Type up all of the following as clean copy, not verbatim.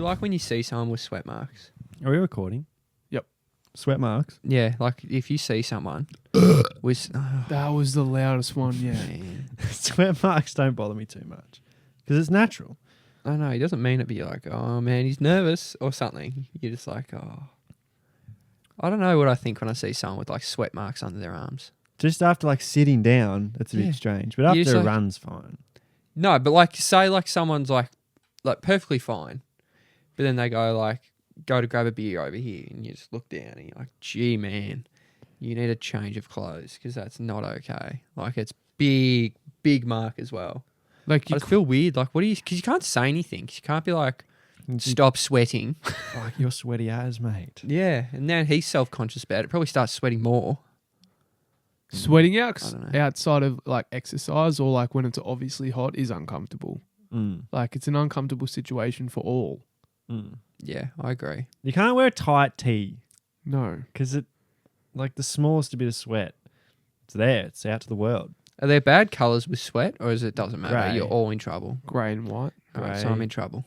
like when you see someone with sweat marks? Are we recording? Yep. Sweat marks. Yeah, like if you see someone with... That was the loudest one, yeah. Man. Sweat marks don't bother me too much because it's natural. I know, he doesn't mean it, but you're like, oh man, he's nervous or something. You're just like, oh. I don't know what I think when I see someone with like sweat marks under their arms. Just after like sitting down, it's a bit strange. But You just after a like- run's fine. No, but like say like someone's like perfectly fine, but then they go to grab a beer over here and you just look down and you're like, gee man, you need a change of clothes because that's not okay. Like it's big mark as well. Like I just feel weird. Like what do you? Because you can't say anything. 'Cause you can't be like, stop sweating. Like you're sweaty as, mate. Yeah, and then he's self-conscious about it. Probably starts sweating more. sweating I don't know. outside of like exercise or like when it's obviously hot is uncomfortable. Like it's an uncomfortable situation for all. Yeah, I agree. You can't wear a tight tee No. because it, like the smallest bit of sweat, it's there. It's out to the world. Are there bad colours with sweat, or is it doesn't matter? Grey. You're all in trouble. Grey and white. Alright, so Grey. I'm in trouble.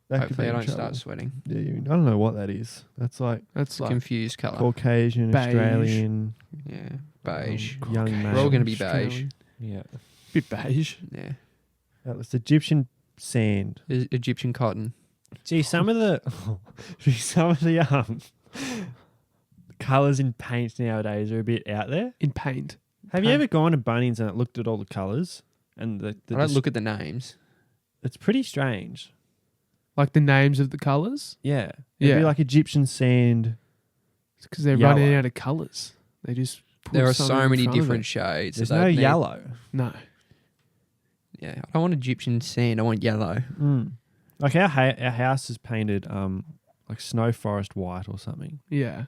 That could Hopefully be I in don't trouble. start sweating. Yeah, I don't know what that is. That's like That's like Confused colour. Caucasian, Beige. Australian, Yeah, beige. young Caucasian, male. We're all going to be beige. Australian. Yeah, Bit beige. Yeah, that was Egyptian sand. Egyptian cotton. Gee, some of the colours in paint nowadays are a bit out there. In paint. Have you ever gone to Bunnings and looked at all the colours and I don't look at the names. It's pretty strange. Like the names of the colours. Yeah, it'd Yeah. be like Egyptian sand. It's because they're Yellow. running out of colours. They just put There are something so in many front of different it. shades. There's that no they need. yellow. No. Yeah, I don't want Egyptian sand. I want yellow. Like our house is painted like snow forest white or something. Yeah.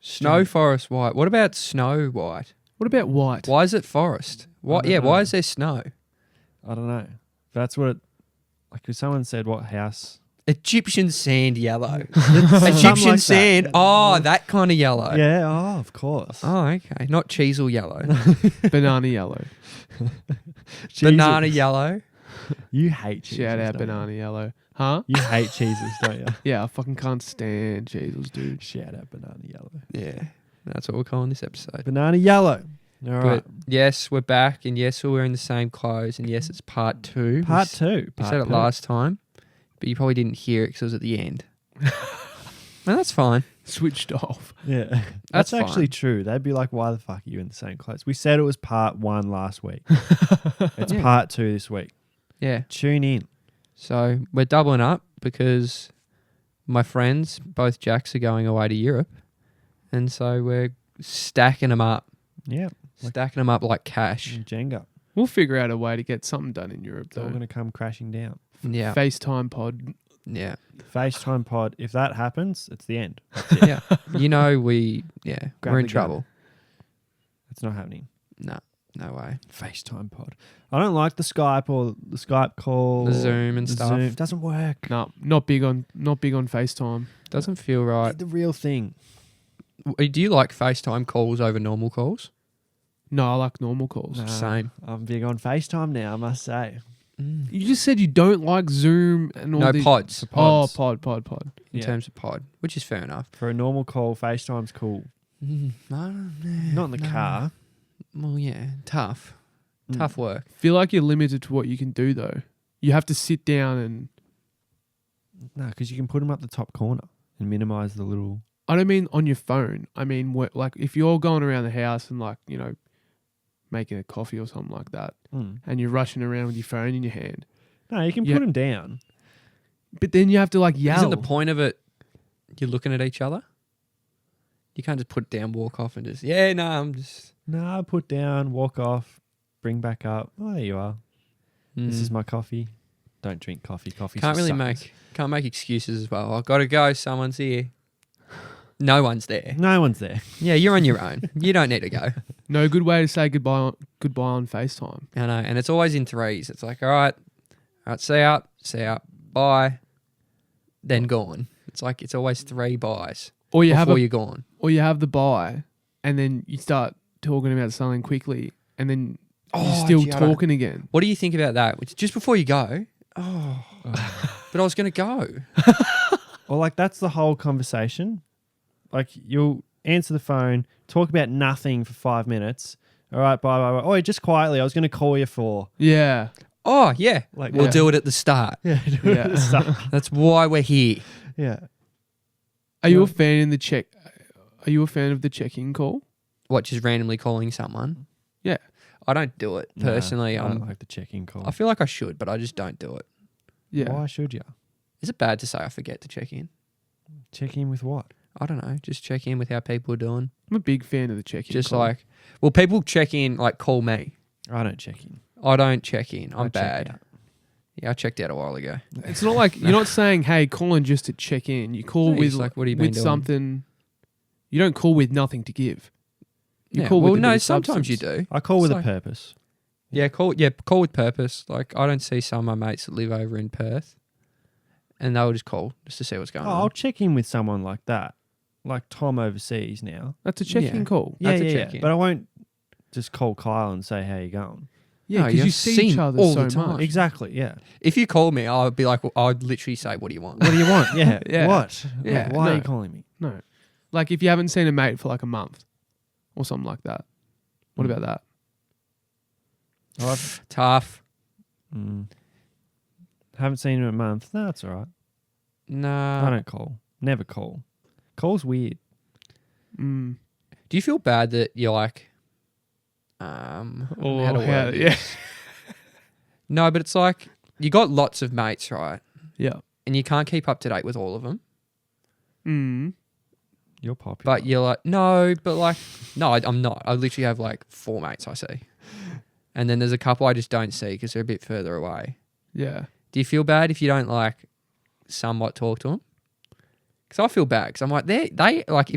Snow forest white. What about snow white? What about white? Why is it forest? What? don't Yeah, know. why is there snow? I don't know. That's what it, like if someone said what house. Egyptian sand yellow. Something Egyptian like sand. that. Oh, that kind of yellow. Yeah, oh, of course. Oh, okay. Not cheesel yellow. Banana yellow. Banana yellow. You hate cheeses. Shout out don't banana yellow. Huh? You hate cheeses, don't you? Yeah, I fucking can't stand cheeses, dude. Shout out banana yellow. Yeah, that's what we're calling this episode. Banana yellow. All right. But yes, we're back, and yes, we're wearing the same clothes, and yes, it's part two. Part two. We said it last time, but you probably didn't hear it because it was at the end. No, that's fine. Switched off. Yeah. That's That's actually fine. true. They'd be like, why the fuck are you in the same clothes? We said it was part one last week. It's Yeah. part two this week. Yeah. Tune in. So we're doubling up because my friends, both Jacks, are going away to Europe, and so we're stacking them up. Yeah. Stacking them up like cash. Jenga. We'll figure out a way to get something done in Europe, It's all though. going to come crashing down. Yeah. FaceTime pod. Yeah. FaceTime pod. If that happens, it's the end. That's it. Yeah. You know, we're Grab in the gun. trouble. It's not happening. No, no way. FaceTime pod. I don't like the Skype or the Skype call. The Zoom and the stuff. Zoom. It doesn't work. No, not big on FaceTime. Doesn't feel right. Get the real thing. Do you like FaceTime calls over normal calls? No, I like normal calls. Nah, Same. I'm big on FaceTime now, I must say. You just said you don't like Zoom and all No, these... pods. Oh, Pods. pod. In Yeah. terms of pod, which is fair enough. For a normal call, FaceTime's cool. I don't know. Not in the car. Well, yeah, tough. Mm. Tough work. Feel like you're limited to what you can do, though. You have to sit down and... No, because you can put them up the top corner and minimize the little... I don't mean on your phone. I mean, like, if you're going around the house and, like, you know, making a coffee or something like that, and you're rushing around with your phone in your hand. No, you can Yeah. put them down. But then you have to, like, yell. Isn't the point of it you're looking at each other? You can't just put it down, walk off, and just, yeah, no, I'm just... No, put down, walk off, bring back up. Oh, there you are. This is my coffee. Don't drink coffee. Coffee Can't make excuses as well. I've got to go, someone's here. No one's there. No one's there. Yeah, you're on your own. You don't need to go. No good way to say goodbye on FaceTime. I know, and it's always in threes. It's like, all right, see ya, bye, then gone. It's like it's always 3 buys Or you before have you're gone. or you have the buy, and then you start talking about something quickly, and then you're still gee, I don't- talking again. What do you think about that? It's just before you go. But But I was going to go. Or like that's the whole conversation. Like you'll answer the phone, talk about nothing for 5 minutes. All right, bye. Oh, just quietly, I was going to call you for. Yeah. Oh, yeah. Like, We'll yeah. do it at the start. Yeah, do it at the start. That's why we're here. Yeah. Are you a fan in the check? Are you a fan of the check-in call? What, just randomly calling someone? Yeah. I don't do it personally. I don't like the check-in call. I feel like I should, but I just don't do it. Yeah. Why should you? Is it bad to say I forget to check in? Check in with what? I don't know. Just check in with how people are doing. I'm a big fan of the check-in Just call. like, well, people check in, like call me. I don't check in. I don't check in. I'm I check bad. out. Yeah, I checked out a while ago. It's not like you're not saying, "Hey, call in just to check in." You call No, with it's like, what have you been with doing? something. You don't call with nothing to give. You Yeah, call well, with a bit no, of sometimes you substance. do. I call with It's a like- purpose. Yeah, call with purpose. Like I don't see some of my mates that live over in Perth, and they'll just call just to see what's going Oh, I'll on. check in with someone like that. Like Tom overseas now. That's a check-in Yeah. call. That's a yeah. check-in. But I won't just call Kyle and say, how you going? Yeah, No, because you're you see seen each other all so the time. much. Exactly, yeah. If you call me, I'll be like, well, I'd literally say, "What do you want?" What do you want? Yeah. Yeah. What? Yeah, Why are no. you calling me? No, like if you haven't seen a mate for like a month or something like that. What about that? I've Tough. haven't seen him in a month. No, that's all right. Nah. I don't call. Never call. Call's weird. Mm. Do you feel bad that you're like, how to word yeah, this? No, but it's like you got lots of mates, right? yeah. And you can't keep up to date with all of them. Mm. You're popular. But you're like, no, but like, no, I'm not. I literally have like 4 mates I see. And then there's a couple I just don't see because they're a bit further away. Yeah. Do you feel bad if you don't like somewhat talk to them? Because I feel bad because I'm like, they like,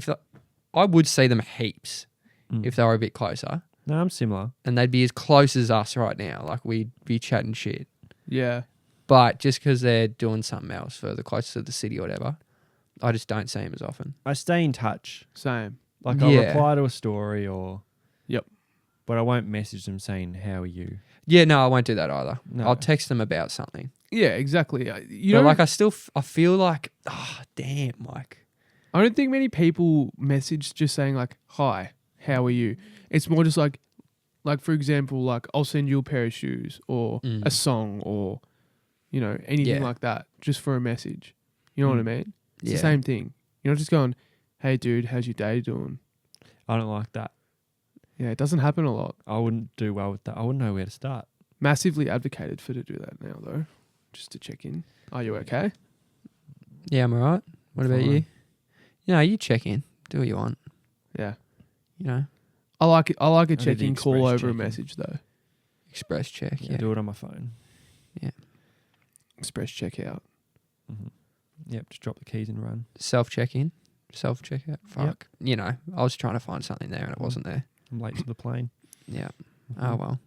I would see them heaps if they were a bit closer. No, I'm similar. And they'd be as close as us right now. Like we'd be chatting shit. Yeah. But just because they're doing something else further closer to the city or whatever, I just don't see them as often. I stay in touch. Same. Like I'll Yeah. reply to a story or... Yep. But I won't message them saying, how are you? Yeah, no, I won't do that either. No. I'll text them about something. Yeah, exactly. You But know, like I feel like, damn, like, I don't think many people message just saying like, "Hi, how are you?" It's more just like for example, like I'll send you a pair of shoes or a song or anything Yeah. like that, just for a message. You know what I mean? It's Yeah. the same thing. You're not just going, "Hey, dude, how's your day doing?" I don't like that. Yeah, it doesn't happen a lot. I wouldn't do well with that. I wouldn't know where to start. Massively advocated for to do that now, though, just to check in. Are you okay? yeah, I'm all right. What about Fine. you? You check in. Do what you want. Yeah, You know, I like it. I like a do the check-in call express over a check-in. message though. express check. Yeah. Do it on my phone. Express checkout. Yep, just drop the keys and run. Self check in. Self checkout. Fuck. I was trying to find something there and it wasn't there. I'm late to the plane. Yeah. Oh well.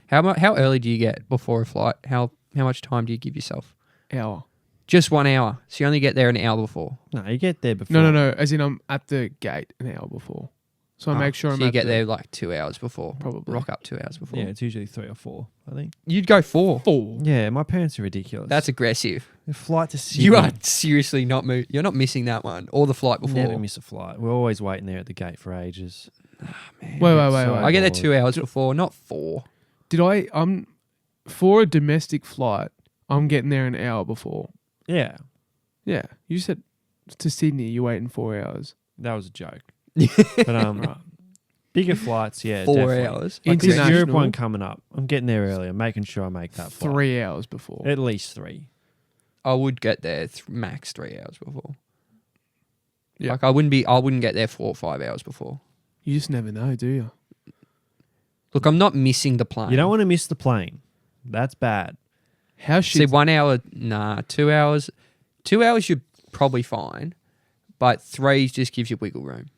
How early do you get before a flight? How much time do you give yourself? Hour. Just 1 hour. So you only get there an hour before. No, you get there before. No. As in, I'm at the gate an hour before, so I make sure so I'm. you at get the- there like 2 hours before. Probably. Rock up 2 hours before. Yeah, it's usually 3 or 4, I think. You'd go 4. Yeah, my parents are ridiculous. That's aggressive. a flight to Sydney. You are seriously not you're not missing that one or the flight before. Never miss a flight. We're always waiting there at the gate for ages. Wait. So I get there bored. 2 hours before, not 4. Did I? For a domestic flight, I'm getting there an hour before. Yeah, Yeah, you said to Sydney, you're waiting 4 hours. that was a joke. But bigger flights, yeah, 4 definitely. hours. Like this International. Europe one coming up. I'm getting there earlier, making sure I make that flight. 3 hours before. At least 3. I would get there max 3 hours before. Yeah. Like I wouldn't get there 4 or 5 hours before. You just never know, do you? Look, I'm not missing the plane. You don't want to miss the plane. That's bad. How See, shit? 1 hour, 2 hours. 2 hours you're probably fine, but 3 just gives you wiggle room.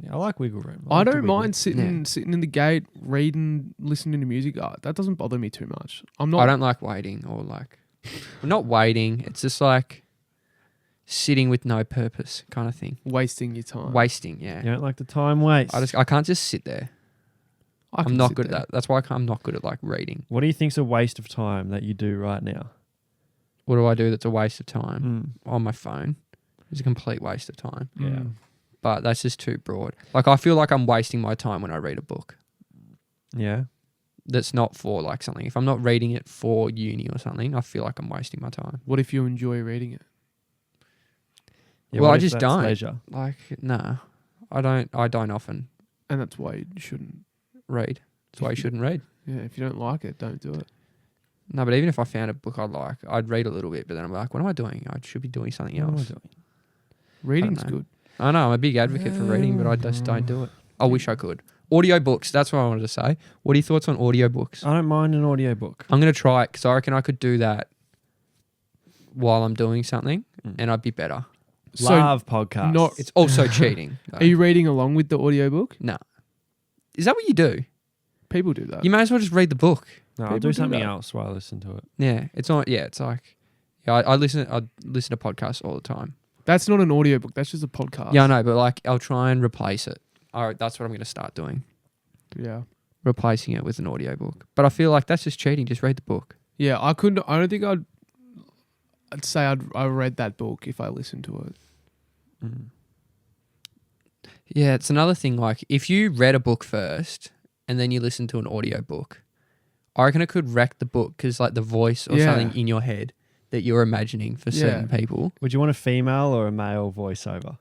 Yeah, I like wiggle room. I like to don't wiggle. mind sitting in the gate, reading, listening to music. That doesn't bother me too much. I'm not. I don't like waiting or like, not waiting. It's just like sitting with no purpose kind of thing. wasting your time. Wasting, yeah. You don't like the time waste. I can't just sit there. I can I'm not sit good there. at that. That's why I'm not good at like reading. What do you think's a waste of time that you do right now? what do I do that's a waste of time Mm. on my phone? It's a complete waste of time. Yeah. Mm. But that's just too broad. Like, I feel like I'm wasting my time when I read a book. Yeah. That's not for like something. If I'm not reading it for uni or something, I feel like I'm wasting my time. What if you enjoy reading it? Yeah, Well, what I if just that's don't. Leisure? Like, nah, I don't often And that's why you shouldn't. read. That's why you shouldn't read. Yeah, if you don't like it, don't do it. No, but even if I found a book I like, I'd read a little bit, but then I'm like, what am I doing? I should be doing something What am I else. doing? Reading's know. good. I know, I'm a big advocate for reading, but I just don't do it. I wish I could. Audiobooks, that's what I wanted to say. What are your thoughts on audiobooks? I don't mind an audiobook. I'm going to try it because I reckon I could do that while I'm doing something Mm. and I'd be better. Love podcasts. not- It's also cheating. though. Are you reading along with the audiobook? No. Is that what you do? People do that. You may as well just read the book. No, I'll People do do something that. else while I listen to it. Yeah, it's not. Yeah, it's like, yeah, I listen to podcasts all the time. That's not an audiobook. That's just a podcast. Yeah, I know, but like, I'll try and replace it. All right, that's what I'm going to start doing, Yeah. replacing it with an audiobook. But I feel like that's just cheating. Just read the book. Yeah, I couldn't. I don't think I'd say I read that book if I listened to it. Mm. Yeah, it's another thing. Like, if you read a book first and then you listen to an audiobook, I reckon it could wreck the book because, like, the voice or Yeah. something in your head that you're imagining for certain people. Would you want a female or a male voiceover?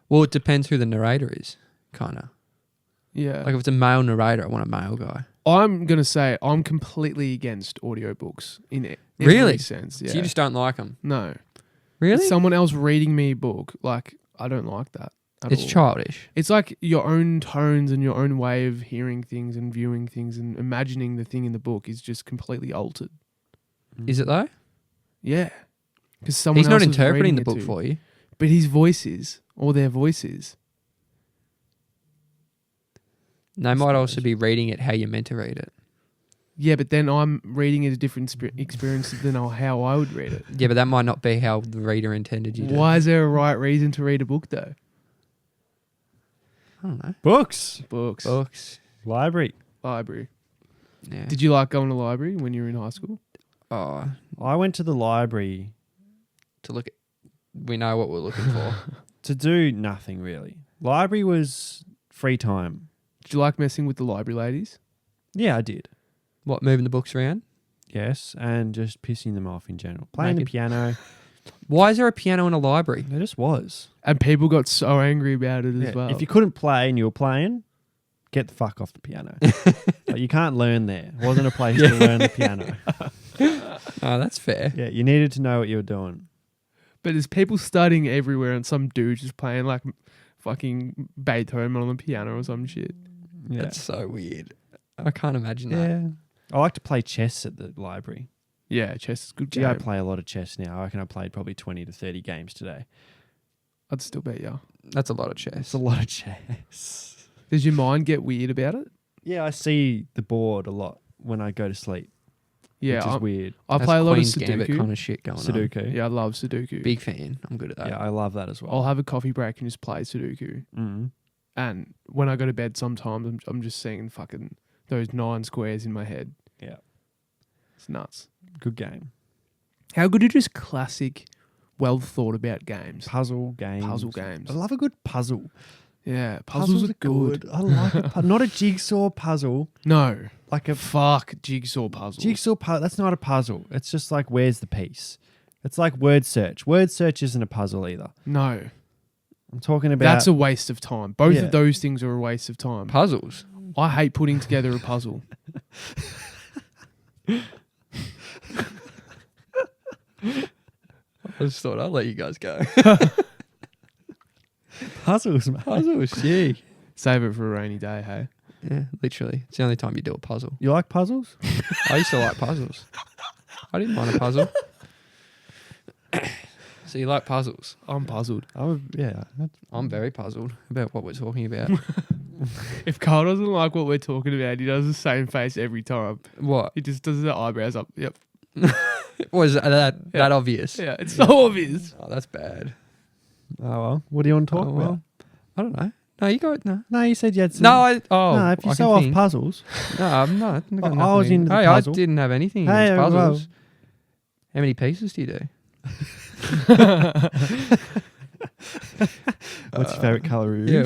Well, it depends who the narrator is, kind of. Yeah. Like, if it's a male narrator, I want a male guy. I'm gonna say I'm completely against audiobooks in every Really? sense. Yeah. So you just don't like them. No. Really? Someone else reading me a book, like I don't like that. At It's all. childish. It's like your own tones and your own way of hearing things and viewing things and imagining the thing in the book is just completely altered. Is it though? Yeah. Because someone He's not else is interpreting reading the it book to. for you. But his voices or their voices. They might also be reading it how you're meant to read it. Yeah, but then I'm reading it a different experience than how I would read it. Yeah, but that might not be how the reader intended you to. Why is there a right reason to read a book though? I don't know. Books. Books. Books. Library. Library. Yeah. Did you like going to the library when you were in high school? Oh, I went to the library to look at. We know what we're looking for. to do nothing really. Library was free time. Did you like messing with the library ladies? Yeah, I did. What, moving the books around? Yes, and just pissing them off in general. Playing the Naked. piano. Why is there a piano in a library? There just was. And people got so angry about it Yeah, as well. If you couldn't play and you were playing, get the fuck off the piano. Like, you can't learn there. It wasn't a place to learn the piano. Oh, that's fair. Yeah, you needed to know what you were doing. But there's people studying everywhere and some dude just playing like fucking Beethoven on the piano or some shit. Yeah. That's so weird. I can't imagine that. Yeah. I like to play chess at the library. Yeah, chess is a good Gee, game. I play a lot of chess now. I reckon I played probably 20 to 30 games today. I'd still bet you. That's a lot of chess. It's a lot of chess. Does your mind get weird about it? Yeah, I see the board a lot when I go to sleep, Yeah, which is weird. I That's play a lot of Queen's Gambit Sudoku. kind of shit going on. Sudoku. Yeah, I love Sudoku. Big fan. I'm good at that. Yeah, I love that as well. I'll have a coffee break and just play Sudoku. Mm. And when I go to bed, sometimes I'm just seeing fucking those 9 squares in my head. Yeah. It's nuts. Good game. How good are just classic, well thought about games? Puzzle games. Puzzle games. I love a good puzzle. Yeah, puzzles are good. I like a not a jigsaw puzzle. No, Like a fuck jigsaw puzzle. jigsaw puzzle. That's not a puzzle. It's just like, where's the piece? It's like word search. Word search isn't a puzzle either. No, I'm talking about. that's a waste of time. Both Yeah. of those things are a waste of time. Puzzles. I hate putting together a puzzle. I just thought I'll let you guys go. puzzles, mate. Puzzles, yeah. Save it for a rainy day, hey? Yeah, literally. It's the only time you do a puzzle. You like puzzles? I used to like puzzles. I didn't mind a puzzle. So you like puzzles? I'm puzzled. Yeah. I'm very puzzled about what we're talking about. If Carl doesn't like what we're talking about, he does the same face every time. What? He just does the eyebrows up. Yep. Was that obvious? Yeah, it's so obvious. Oh, that's bad. Oh well. What do you want to talk Oh, about? well, I don't know. No, you got no. No, you said you had some. No, if no, if I you're can so off think. puzzles. No, I'm not. I got I was nothing. into the Hey, puzzle. I didn't have anything Hey, against puzzles. well. How many pieces do you do? What's your favourite colour? Yeah.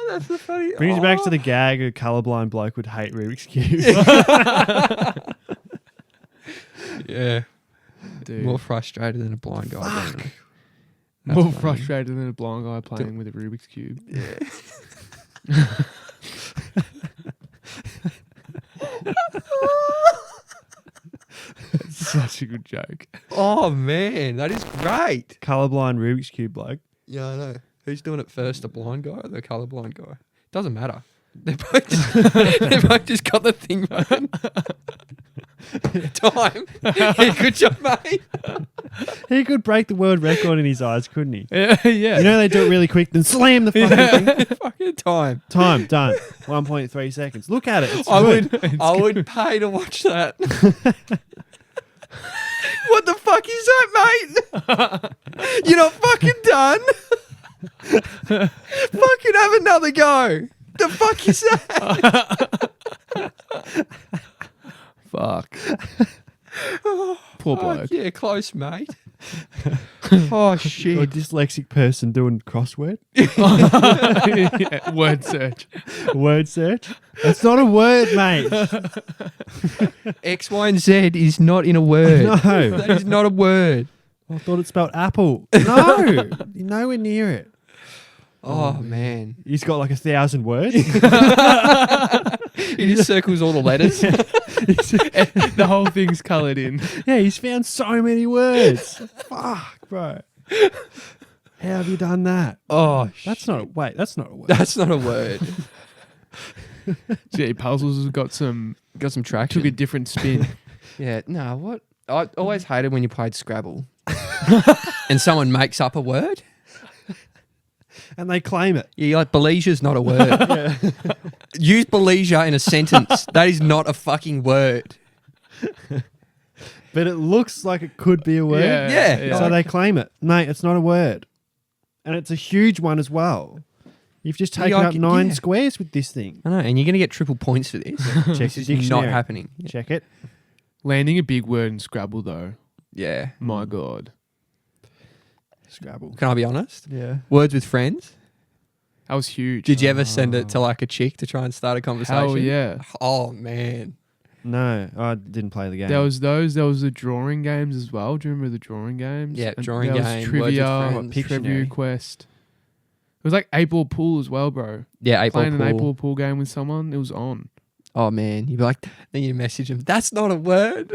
That's the funny. Brings you back to the gag a colourblind bloke would hate Rubik's Cube. Yeah. Dude. More frustrated than a blind guy. Fuck. That's More funny. frustrated than a blind guy playing with a Rubik's Cube. Yeah. Such a good joke. Oh man, that is great. Colourblind Rubik's Cube bloke. Yeah, I know. Who's doing it first, the blind guy or the colourblind guy? Doesn't matter. They both just got the thing running. Time. Yeah, good job, mate. He could break the world record in his eyes, couldn't he? Yeah. You know they do it really quick, then slam the fucking thing. Fucking time. Time done. 1.3 seconds. Look at it. It's I good. would pay to watch that. What the fuck is that, mate? You're not fucking done. Fucking have another go. The fuck is that? Fuck. Poor Oh, bloke. yeah, close, mate. Oh Or a shit. dyslexic person doing crossword. Yeah, word search. Word search. That's not a word, mate. X, Y, and Z is not in a word. No. That is not a word. I thought it spelled apple. No. You're nowhere near it. Oh man. He's got like 1,000 words. He just circles all the letters. The whole thing's coloured in. Yeah, he's found so many words. Fuck, bro. How have you done that? Oh, That's not a wait. That's not a word. That's not a word. Gee, puzzles has got some Got some traction. took a different spin. Yeah, no, what? I always hated when you played Scrabble and someone makes up a word. And they claim it. Yeah, you're like, Belisia's not a word. Use Belisia in a sentence. That is not a fucking word. But it looks like it could be a word. Yeah. So they claim it. Mate, it's not a word. And it's a huge one as well. You've just taken like up it, 9 yeah. squares with this thing. I know, and you're going to get triple points for this. Check the This is dictionary. not happening. Check it. Landing a big word in Scrabble, though. Yeah. My God. Scrabble. Can I be honest? Yeah. Words with friends. That was huge. Did you ever send it to like a chick to try and start a conversation? Hell yeah. Oh, man. No, I didn't play the game. There was those. There was the drawing games as well. Do you remember the drawing games? Yeah, And drawing there game, was Words with trivia, Friends. trivia quest. It was like 8-ball pool as well, bro. Yeah, 8 ball Playing pool. an 8-ball pool game with someone, it was on. Oh, man. You'd be like, then you message him, that's not a word.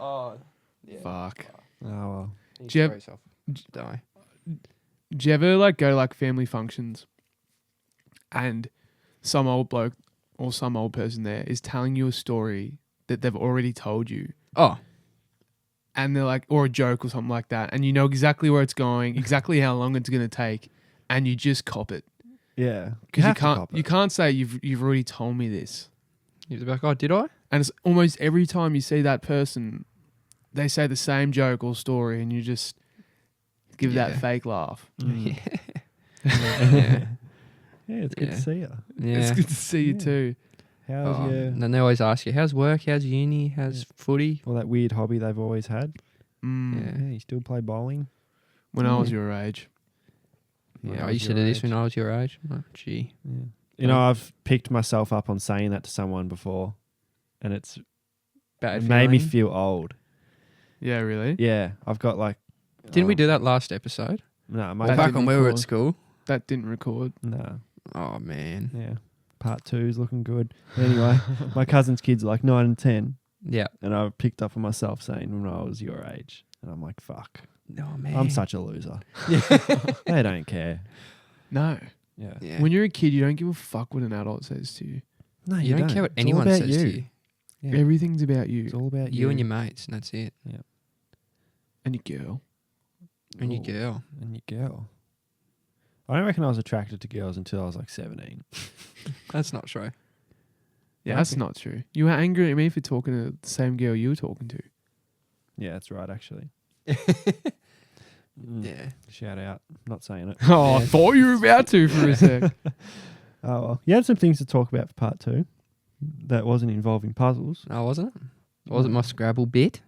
Oh, yeah. Fuck. Oh, well. You Do you throw have- yourself. Die. Do you ever like go to like family functions and some old bloke or some old person there is telling you a story that they've already told you, Oh, and they're like, or a joke or something like that, and you know exactly where it's going, exactly how long it's going to take, and you just cop it Yeah. because have to cop you it. can't say you've already told me this, you'd be like, oh, did I? and it's almost every time you see that person, they say the same joke or story, and you just give that Yeah. fake laugh. Mm. Yeah. Yeah, it's good Yeah. to see you. Yeah. It's good to see you Yeah. too. How's Oh, your and then they always ask you, how's work? How's uni? How's footy? all that weird hobby they've always had? Mm. Yeah. Yeah, you still play bowling? When I was Yeah. your age. When Yeah, I was used to your do this age. when I was your age. Oh, gee. Yeah. You know, I've picked myself up on saying that to someone before, and it's Bad it made me feeling. feel old. Yeah, really? Yeah, I've got like. Didn't we oh, do that last episode? No, That my Back didn't when we were at record. school? That didn't record. no. Oh, man. Yeah, part 2 is looking good. Anyway, my cousin's kids are like 9 and 10, Yeah. and I picked up on myself saying when I was your age, and I'm like, fuck, Oh, man. I'm such a loser. They don't care. No. Yeah. Yeah. When you're a kid, you don't give a fuck what an adult says to you. No, you don't care what It's all anyone about says to you. Yeah. Everything's about you It's all about You and your mates, and that's it. and your girl. And your Ooh. girl. And your girl. I don't reckon I was attracted to girls until I was like 17. That's not true. Yeah, that's not true. You were angry at me for talking to the same girl you were talking to. Yeah, that's right, actually. Yeah. Shout out. Not saying it. Oh, I thought you were about to for a sec. Oh, well. You had some things to talk about for part 2 that wasn't involving puzzles. No, wasn't it? Was it my Scrabble bit?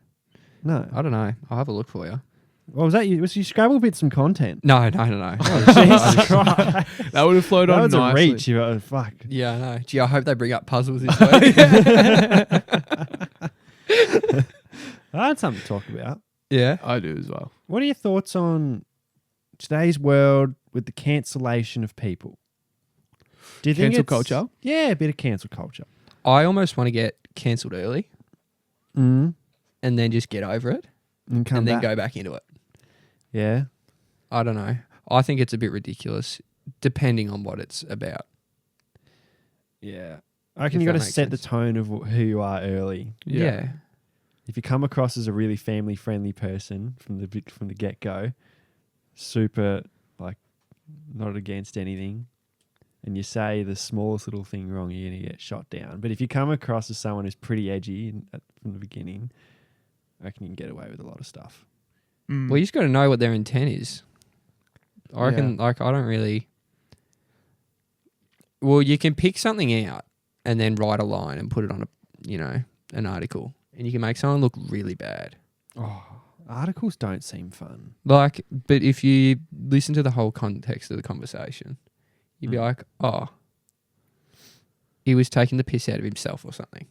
No. I don't know. I'll have a look for you. Well, was that you? Was you Scrabble bit some content? No. Jesus Christ. That would have flowed That on was a nicely. reach. Fuck. Yeah, I know. Gee, I hope they bring up puzzles this week. I had something to talk about. Yeah. I do as well. What are your thoughts on today's world with the cancellation of people? Do you think Cancel it's- culture? Yeah, a bit of cancel culture. I almost want to get cancelled early Mm. and then just get over it And come and then back. go back into it. Yeah. I don't know. I think it's a bit ridiculous depending on what it's about. Yeah. I reckon If you got to that makes set the sense. tone of who you are early. Yeah. If you come across as a really family friendly person from the get go, super like not against anything, and you say the smallest little thing wrong, you're gonna get shot down. But if you come across as someone who's pretty edgy from the beginning, I reckon you can get away with a lot of stuff. Mm. Well, you just got to know what their intent is. I reckon, I don't really. Well, you can pick something out and then write a line and put it on an article, and you can make someone look really bad. Oh, articles don't seem fun. But if you listen to the whole context of the conversation, you'd be like, oh, he was taking the piss out of himself or something.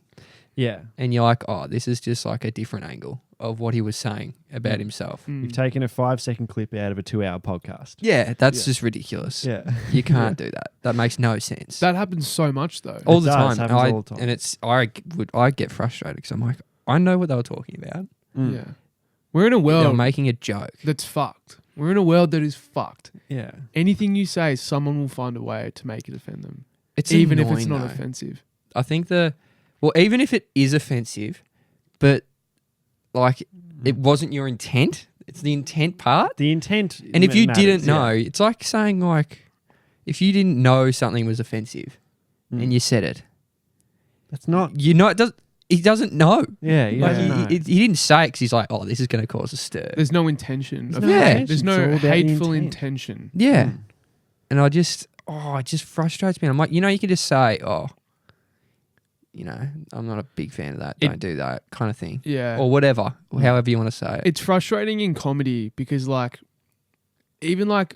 Yeah. And you're like, oh, this is just like a different angle of what he was saying about himself. Mm. You've taken a 5-second clip out of a 2-hour podcast. Yeah, that's just ridiculous. Yeah. You can't do that. That makes no sense. That happens so much though. all It the does, time. happens all the time. And I get frustrated because I'm like, I know what they were talking about. Mm. Yeah. We're in a They were world making a joke. that's fucked. We're in a world that is fucked. Yeah. Anything you say, someone will find a way to make it offend them. It's even if it's annoying, not though. offensive. I think even if it is offensive, but like it wasn't your intent. It's the intent part. The intent. And if you matters, didn't yeah. know, it's like saying like, if you didn't know something was offensive Mm. and you said it, That's not. you know, he doesn't know. Yeah. You Like don't know. he didn't say it because he's like, oh, this is going to cause a stir. There's no intention. There's of no Yeah. intention. There's It's all no about the hateful intent. intention. Yeah. Mm. And it just frustrates me. I'm like, you can just say, oh, I'm not a big fan of that. Don't do that kind of thing. Yeah. Or whatever, or however you want to say it. It's frustrating in comedy because even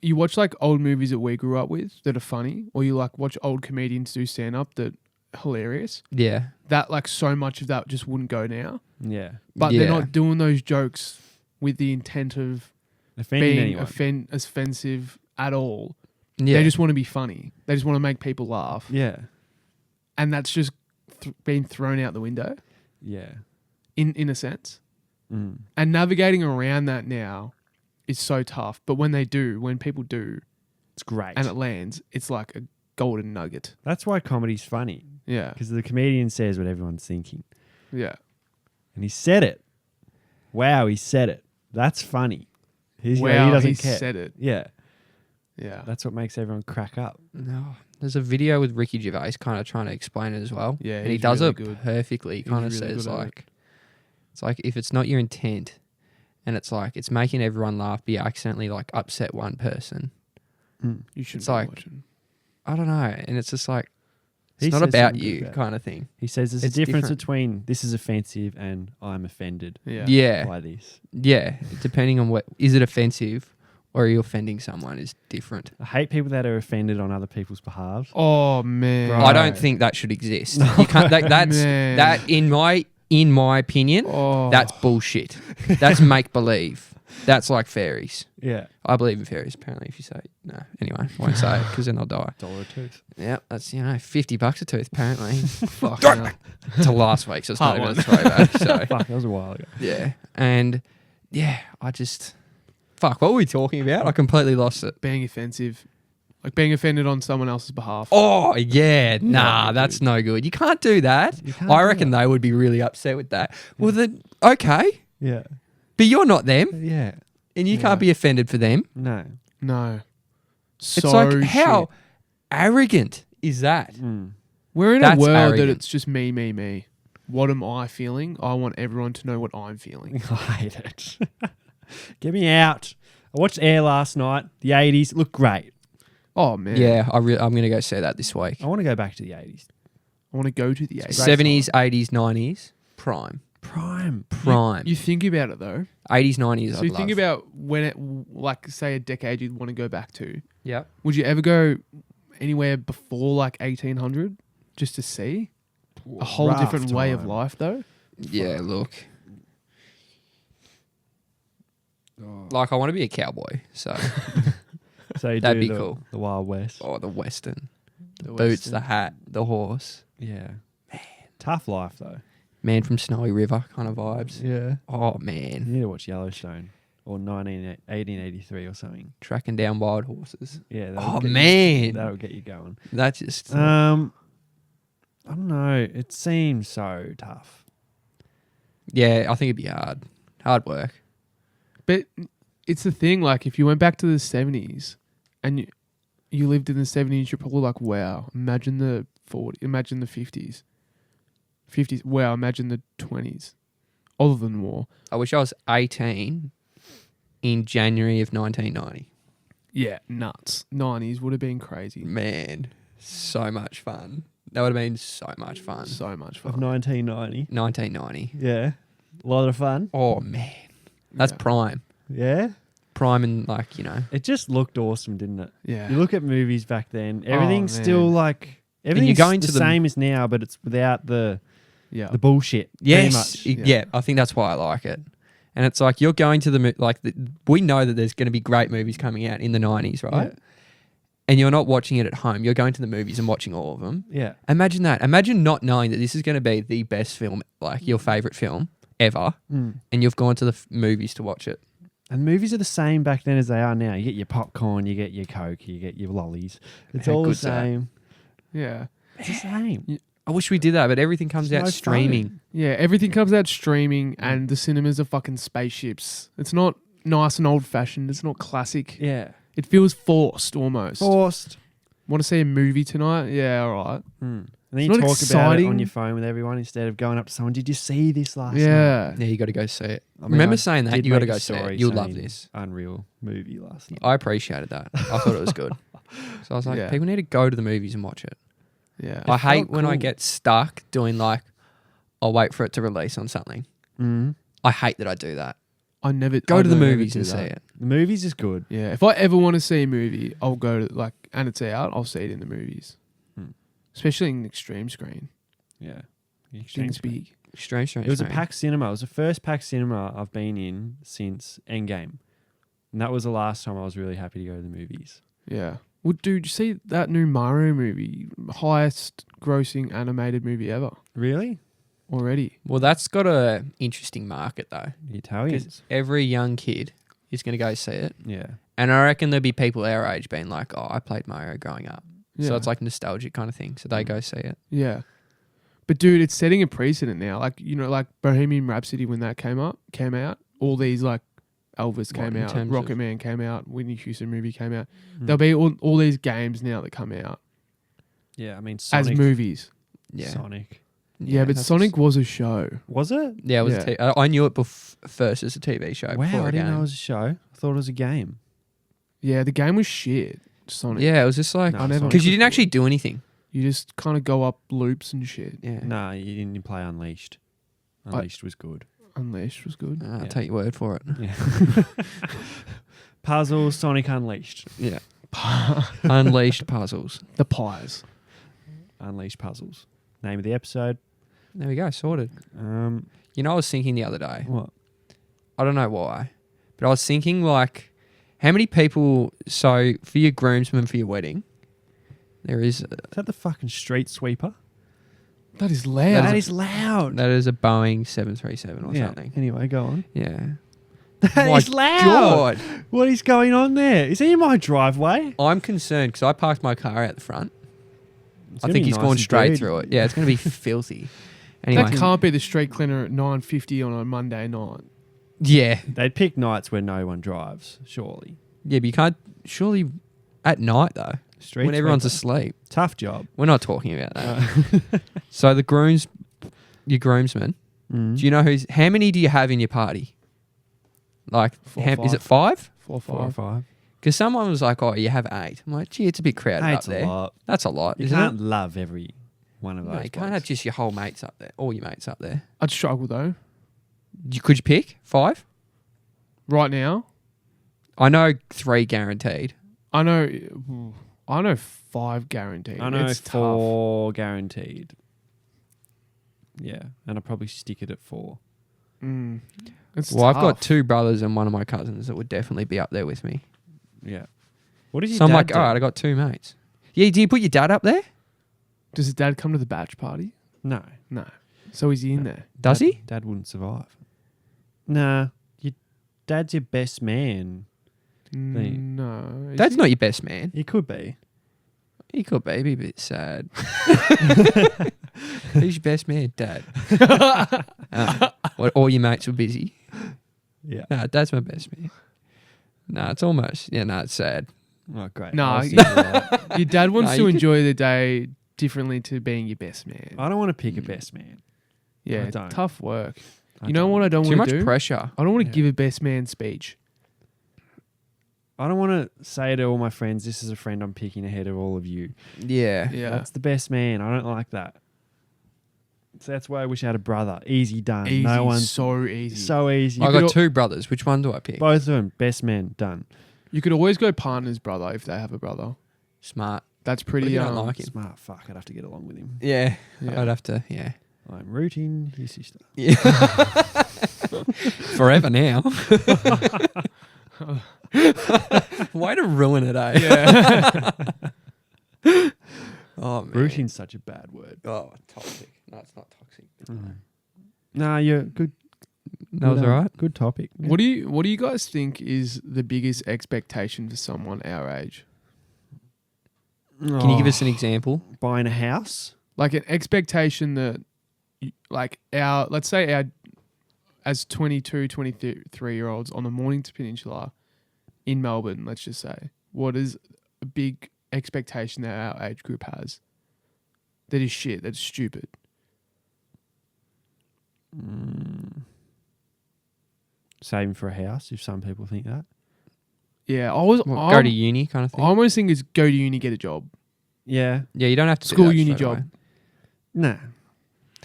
you watch old movies that we grew up with that are funny, or you watch old comedians do stand up that are hilarious. Yeah. That so much of that just wouldn't go now. Yeah. But Yeah. they're not doing those jokes with the intent of Offending being anyone. offensive at all. Yeah. They just want to be funny. They just want to make people laugh. Yeah. And that's just being thrown out the window Yeah. in a sense. Mm. And navigating around that now is so tough. But when people do, It's great. and it lands, it's like a golden nugget. That's why comedy's funny, Yeah. because the comedian says what everyone's thinking. Yeah. And he said it. Wow, he said it. That's funny. He Wow, doesn't he care. said it. Yeah. Yeah. That's what makes everyone crack up. No. There's a video with Ricky Gervais kind of trying to explain it as well. Yeah, And he he's does really it good. perfectly. He He's kind of really says good at it. like, it's like if it's not your intent and it's like, it's making everyone laugh, but you accidentally upset one person. You shouldn't It's be like- watching. I don't know. And it's just like, He it's not says about something you about it. kind of thing. He says there's It's a difference different. between this is offensive and I'm offended Yeah. Yeah. by this. Yeah. Depending on is it offensive or are you offending someone is different. I hate people that are offended on other people's behalf. Oh, man. Right. I don't think that should exist. You can't, that's Man. that in my opinion, Oh. that's bullshit. That's make believe. That's like fairies. Yeah. I believe in fairies. Apparently, if you say no, anyway, won't say it because then they'll die. $1 a tooth. Yeah, that's $50 a tooth. Apparently, Fuck. to last week, so it's not Part even a throwback. So Fuck, that was a while ago. yeah, and yeah, I just fuck. What were we talking about? I completely lost it. Being offensive. Being offended on someone else's behalf. Oh yeah, nah, good. that's no good. You can't do that. You can't I do reckon that. they would be really upset with that. Well, then okay, Yeah. but you're not them, Yeah. and you Yeah. can't be offended for them. No. No. It's like how arrogant is that? Mm. We're in That's a world that arrogant. it's just me. what am I feeling? I want everyone to know what I'm feeling. I hate it. Get me out. I watched Air last night. The 80s looked great. Oh man. Yeah, I'm going to go see that this week. I want to go back to the 80s. I want to go to the 80s. 70s, 80s, 90s, prime. Prime. You think about it though. 80s, 90s, So I'd you think love. about when it, like, say a decade you'd want to go back to. Yep. Would you ever go anywhere before like 1800 just to see a whole Rough different way of time. life though? Yeah, look. Oh. Like, I want to be a cowboy, so... So you That'd do be the, cool. The Wild West. Oh, the Western. The The boots, Western. the hat, the horse. Yeah. Man. Tough life though. Man from Snowy River kind of vibes. Yeah. Oh, You man. need to watch Yellowstone or 1883 or something. Tracking down wild horses. Yeah. Oh, get man. You, that'll get you going. That just... I don't know. It seems so tough. yeah, I think it'd be hard. Hard work. But it's the thing, like if you went back to the 70s and you lived in the 70s, you're probably like, wow, imagine the 50s. 50s, wow, imagine the 20s. Other than war. I wish I was 18 in January of 1990. Yeah, nuts. 90s would have been crazy. Man, so much fun. That would have been so much fun. So much Of fun. 1990. 1990. Yeah. A lot of fun. Oh, man. That's Yeah. prime. Yeah. Prime and, like, you know. It just looked awesome, didn't it? Yeah. You look at movies back then. Everything's man. still like everything's going the to the- same as now, but it's without the Yeah. bullshit. pretty Yes. much. Yeah, I think that's why I like it. And it's like you're going to we know that there's going to be great movies coming out in the 90s, right? Yeah. And you're not watching it at home. You're going to the movies and watching all of them. Yeah. Imagine that. Imagine not knowing that this is going to be the best film, like your favorite film ever, and you've gone to the movies to watch it. And movies are the same back then as they are now. You get your popcorn, you get your Coke, you get your lollies. It's How all the good's that? same. Yeah. It's the same. I wish we did that, but everything comes There's out no streaming. Yeah, everything comes out streaming and the cinemas are fucking spaceships. It's not nice and old fashioned. It's not classic. Yeah. It feels forced almost. Forced. Want to see a movie tonight? Yeah, all right. And then It's you not talk about it on exciting. your phone with everyone instead of going up to someone. Did you see this last night? Yeah. Yeah, you got to go see it. I mean, Remember I saying that? did You got to make a go see story it. You'll love saying this. Unreal movie last night. I appreciated that. I thought it was good. So I was like, Yeah. people need to go to the movies and watch it. Yeah. I hate felt when I cool. get stuck doing like, I'll wait for it to release on something. Mm. I hate that I do that. I never Go I to the don't ever movies do and see that. it. The movies is good. Yeah. If I ever want to see a movie, I'll go to and it's out, I'll see it in the movies. Especially in the extreme screen. Yeah. Things big. Strange. It was a packed cinema. It was the first packed cinema I've been in since Endgame. And that was the last time I was really happy to go to the movies. Yeah. Well, dude, you see that new Mario movie? Highest grossing animated movie ever Really? already. Well, that's got a interesting market though, The Italians? because every young kid is going to go see it, Yeah. and I reckon there'll be people our age being like, "Oh, I played Mario growing up," Yeah. so it's like nostalgic kind of thing. So they go see it. Yeah. But dude, it's setting a precedent now. Like, you know, like Bohemian Rhapsody when that came out, all these like Elvis What, came in out, terms Rocket of- Man came out, Whitney Houston movie came out. Mm. There'll be all these games now that come out Yeah, I mean, Sonic. as movies. Yeah, Sonic. Yeah, but that's Sonic just- was a show. Was it? Yeah, it was. Yeah. I knew it first as a TV show. Wow, before I a didn't know it game. was a show. I thought it was a game. Yeah, the game was shit. Sonic. Yeah, it was just like No, I never Sonic because you was didn't good. actually do anything. You just kind of go up loops and shit. Yeah, No, you didn't play Unleashed. Unleashed was good. Unleashed was good. I'll Yeah. take your word for it. Yeah. Puzzles, Sonic Unleashed. Yeah, unleashed puzzles. The pies. Unleashed Puzzles. Name of the episode. There we go, sorted. Um, You know, I was thinking the other day. what? I don't know why, but I was thinking like, how many people? So for your groomsmen for your wedding, there is Is that the fucking street sweeper? That is loud. That is loud. that is a Boeing 737 or yeah. something. Anyway, go on. Yeah. That My is loud. God, What is going on there? Is he in my driveway? I'm concerned because I parked my car out the front. It's I gonna think be he's nice gone and straight dirty. through it. Yeah, it's going to be filthy. Anyway, That can't be the street cleaner at 9:50 on a Monday night. yeah, They'd pick nights where no one drives, surely. yeah, but you can't. Surely, at night though, Street when everyone's sweeper. asleep. Tough job. We're not talking about that. So the your groomsmen. Mm. Do you know how many do you have in your party? Like, Four or is it five. 5? 4 or 4 or 5. 5. Because someone was like, "Oh, you have 8." I'm like, "Gee, it's a bit crowded up Eight's a there." lot. That's a lot, You isn't can't it? love every one of those. No, you can't have just your whole mates up there, all your mates up there. I'd struggle though. Could you pick 5? Right now, I know 3 guaranteed. I know 5 guaranteed. I know it's 4 guaranteed. Yeah, and I'll probably stick it at 4. tough. It's Well, I've got tough. 2 brothers and one of my cousins that would definitely be up there with me. Yeah. What did your So I'm dad like, do? all right, I got 2 mates. Yeah, do you put your dad up there? Does his dad come to the batch party? No. No. So is he in there? Does he? Dad wouldn't survive. Nah. Your dad's your best man. No. Is Dad's he? not your best man. He could be. He could be. He'd be a bit sad. Who's your best man? Dad. What, all your mates were busy? Yeah. No, Dad's my best man. No, it's almost. Yeah, no, it's sad. Oh, great. No, I'll stick with that. Your dad wants No, to you could- enjoy the day differently to being your best man. I don't want to pick a best man. Yeah, I don't. tough work. I You know what I don't Too want much to do? pressure. I don't want to Yeah. give a best man speech. I don't want to say to all my friends, this is a friend I'm picking ahead of all of you. Yeah. Yeah. That's the best man. I don't like that. So that's why I wish I had a brother. Easy done. Easy, No one's so easy. so easy. I could got al- 2 brothers. Which one do I pick? Both of them, best man, done. You could always go partner's brother if they have a brother. Smart. That's But pretty. you don't like him. Smart fuck. I'd have to get along with him. Yeah. Yeah. I'd have to. Yeah. I'm rooting your sister. Yeah. Forever now. Way to ruin it, eh? Yeah. Oh man. Rooting's such a bad word. Oh, toxic. No, it's not toxic. Nah, you're good. That was good, alright. Good topic. What do you guys think is the biggest expectation for someone our age? Can you give us an example? Buying a house? Like an expectation that, like let's say our, as 22, 23-year-olds on the Mornington Peninsula in Melbourne, let's just say, what is a big expectation that our age group has? That is shit. That's stupid. Saving for a house, if some people think that. Yeah, Go to uni kind of thing? I almost think it's go to uni, get a job. Yeah. Yeah, you don't have to do School, that uni straight job. away. Nah.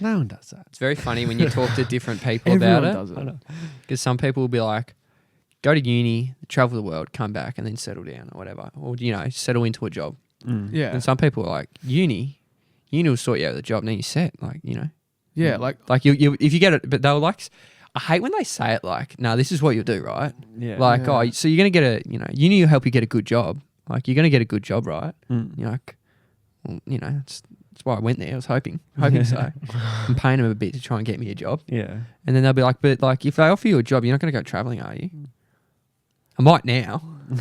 No one does that. It's very funny when you talk to different people Everyone about does it. it. Because some people will be like, go to uni, travel the world, come back, and then settle down or whatever. Or, settle into a job. Yeah. And some people are like, uni will sort you out with a job, and then you're set. Like, Yeah, like Like you if you get it, but they'll like, I hate when they say it like, no, this is what you'll do, right? Yeah. Like, Yeah. oh, so you're going to get uni will help you get a good job. Like, you're going to get a good job, right? Mm. You're like, well, that's why I went there. I was hoping so. I'm paying them a bit to try and get me a job. Yeah. And then they'll be like, but like, if they offer you a job, you're not going to go traveling, are you? I might now. I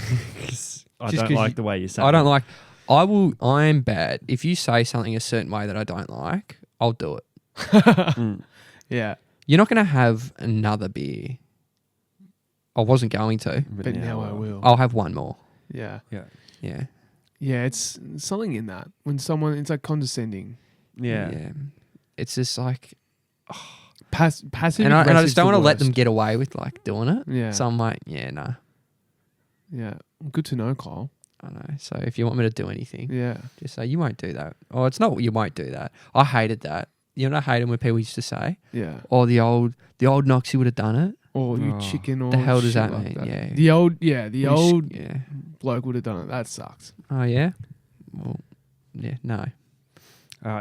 Just don't 'cause like the way you say I don't it. like, I am bad. If you say something a certain way that I don't like, I'll do it. yeah. You're not going to have another beer. I wasn't going to. But now I will. I'll have one more. Yeah. Yeah. Yeah. Yeah, it's something in that. When someone, it's like condescending. Yeah. It's just like, Passive and I just aggressive's don't the want to let them worst. get away with like doing it. Yeah. So I'm like, yeah, nah. Yeah. Good to know, Kyle. I know. So if you want me to do anything, Yeah. just say you won't do that. Or it's not you won't do that. I hated that. You know, I hated when people used to say, Yeah. "Oh, the old Noxie would have done it." Or you Oh. chicken or The hell does shit that like mean? Yeah. The old Yeah. bloke would have done it. That sucks. Oh yeah. Well, yeah. No.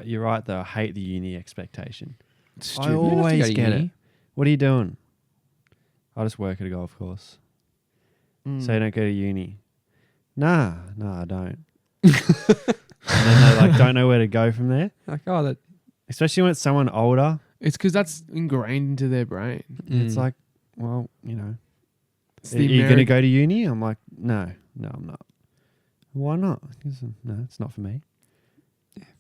You're right, though. I hate the uni expectation. It's I stupid. You don't have to always go to get uni. it. What are you doing? I just work at a golf course. So you don't go to uni. Nah, I don't. And then they don't know where to go from there. Like, oh, that. Especially when it's someone older. It's because that's ingrained into their brain. It's Mm. like, well, It's are the you going to Ameri- go to uni? I'm like, no, I'm not. Why not? 'Cause, no, it's not for me.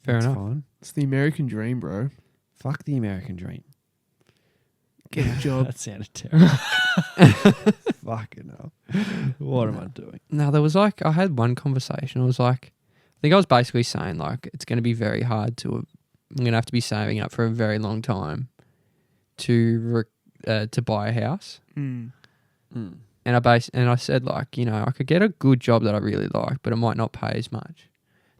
fair It's enough. fine. It's the American dream, bro. Fuck the American dream. Get a job. That sounded terrible. Fucking hell. What am I doing? No, there was like, I had one conversation. It was like, I think I was basically saying like, it's going to be very hard to, I'm going to have to be saving up for a very long time to buy a house, Mm. Mm. and I said like, you know, I could get a good job that I really like, but it might not pay as much.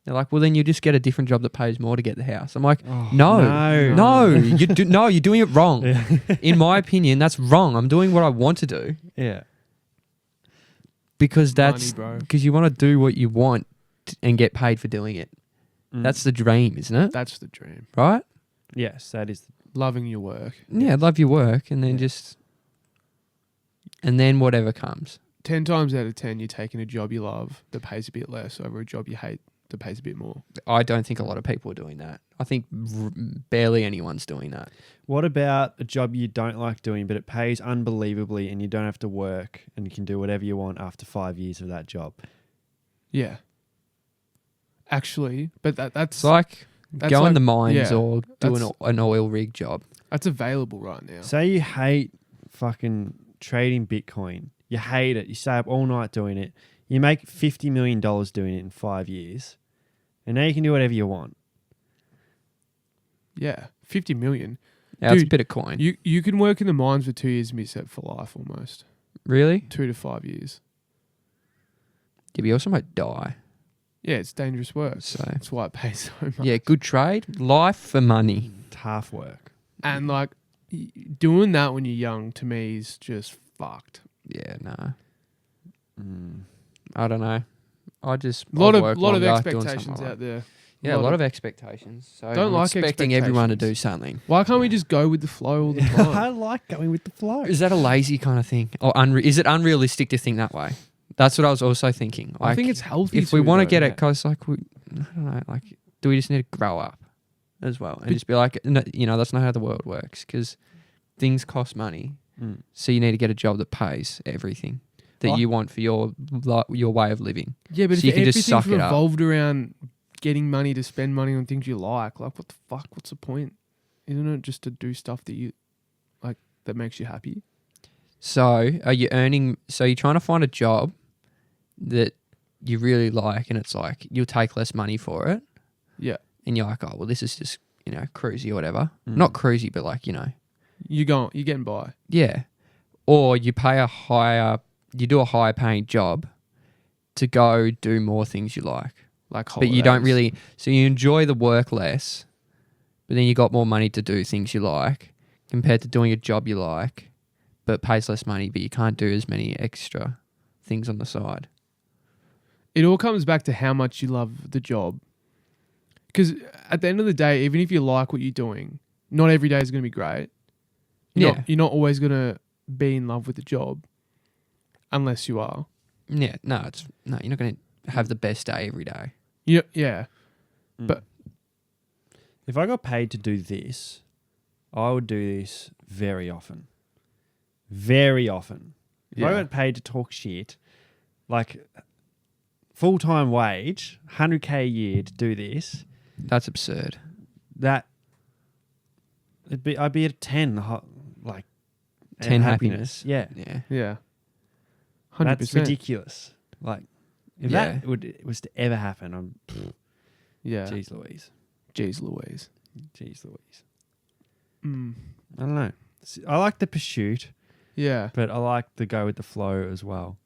They're like, well, then you just get a different job that pays more to get the house. I'm like, Oh, no, you're doing it wrong. Yeah. In my opinion, that's wrong. I'm doing what I want to do Yeah. because Money, bro. because you want to do what you want and get paid for doing it. Mm. That's the dream, isn't it? That's the dream. Right? Yes, that is. Loving your work. Yeah, love your work and then Yeah. and then whatever comes. 10 times out of 10, you're taking a job you love that pays a bit less over a job you hate that pays a bit more. I don't think a lot of people are doing that. I think barely anyone's doing that. What about a job you don't like doing, but it pays unbelievably and you don't have to work and you can do whatever you want after 5 years of that job? Yeah. Actually, but that's It's like go in like- the mines yeah, or do that's- an oil rig job. that's available right now. Say you hate fucking trading Bitcoin. You hate it. You stay up all night doing it. You make $50 million doing it in 5 years. And now you can do whatever you want. Yeah, 50 million. Yeah, it's a Dude, bit of coin. You can work in the mines for 2 years and be set for life almost. Really? 2 to 5 years. Yeah, but you also might die. Yeah, it's dangerous work. So That's why it pays so much. yeah, good trade. Life for money. It's half work. And like doing that when you're young to me is just fucked. Yeah, nah. Mm. I don't know. I just A lot I'll work of longer doing expectations something I like. out there. Yeah, a lot of expectations. So Don't I'm like expecting everyone to do expectations. something. Why can't we just go with the flow all the I time? like going with the flow. Is that a lazy kind of thing, or is it unrealistic to think that way? That's what I was also thinking. I think Like, it's healthy. if we want to get yeah. it, because like I don't know, like do we just need to grow up as well and just be like, no, you know, that's not how the world works because things cost money, Mm. so you need to get a job that pays everything that Like- you want for your way of living. Yeah, but So you if can just everything's suck it up. revolved around getting money to spend money on things you like what the fuck? What's the point? Isn't it just to do stuff that you like that makes you happy? So are you earning? So you're trying to find a job that you really like, and it's like you'll take less money for it, Yeah, and you're like, oh well, this is just cruisy or whatever. Mm. Not cruisy, but like you're getting by. yeah. Or you pay you do a higher paying job to go do more things you like, Like but you don't holidays. really. So you enjoy the work less, but then you got more money to do things you like compared to doing a job you like, but pays less money, but you can't do as many extra things on the side. It all comes back to how much you love the job. Because at the end of the day, even if you like what you're doing, not every day is going to be great. You're not always going to be in love with the job unless you are. Yeah, no, you're not going to have the best day every day. Yeah. Mm. But- if I got paid to do this, I would do this very often. Very often. If I Yeah. got paid to talk shit, like full-time wage, 100K a year to do this, That's absurd. I'd be at a 10, like 10 and happiness. Yeah. Yeah. Yeah. 100%. That's ridiculous. Like, if Yeah. that was to ever happen, I'm, Yeah. jeez Louise. Jeez Louise. Jeez Louise. Mm. I don't know. I like the pursuit, Yeah. but I like the go with the flow as well.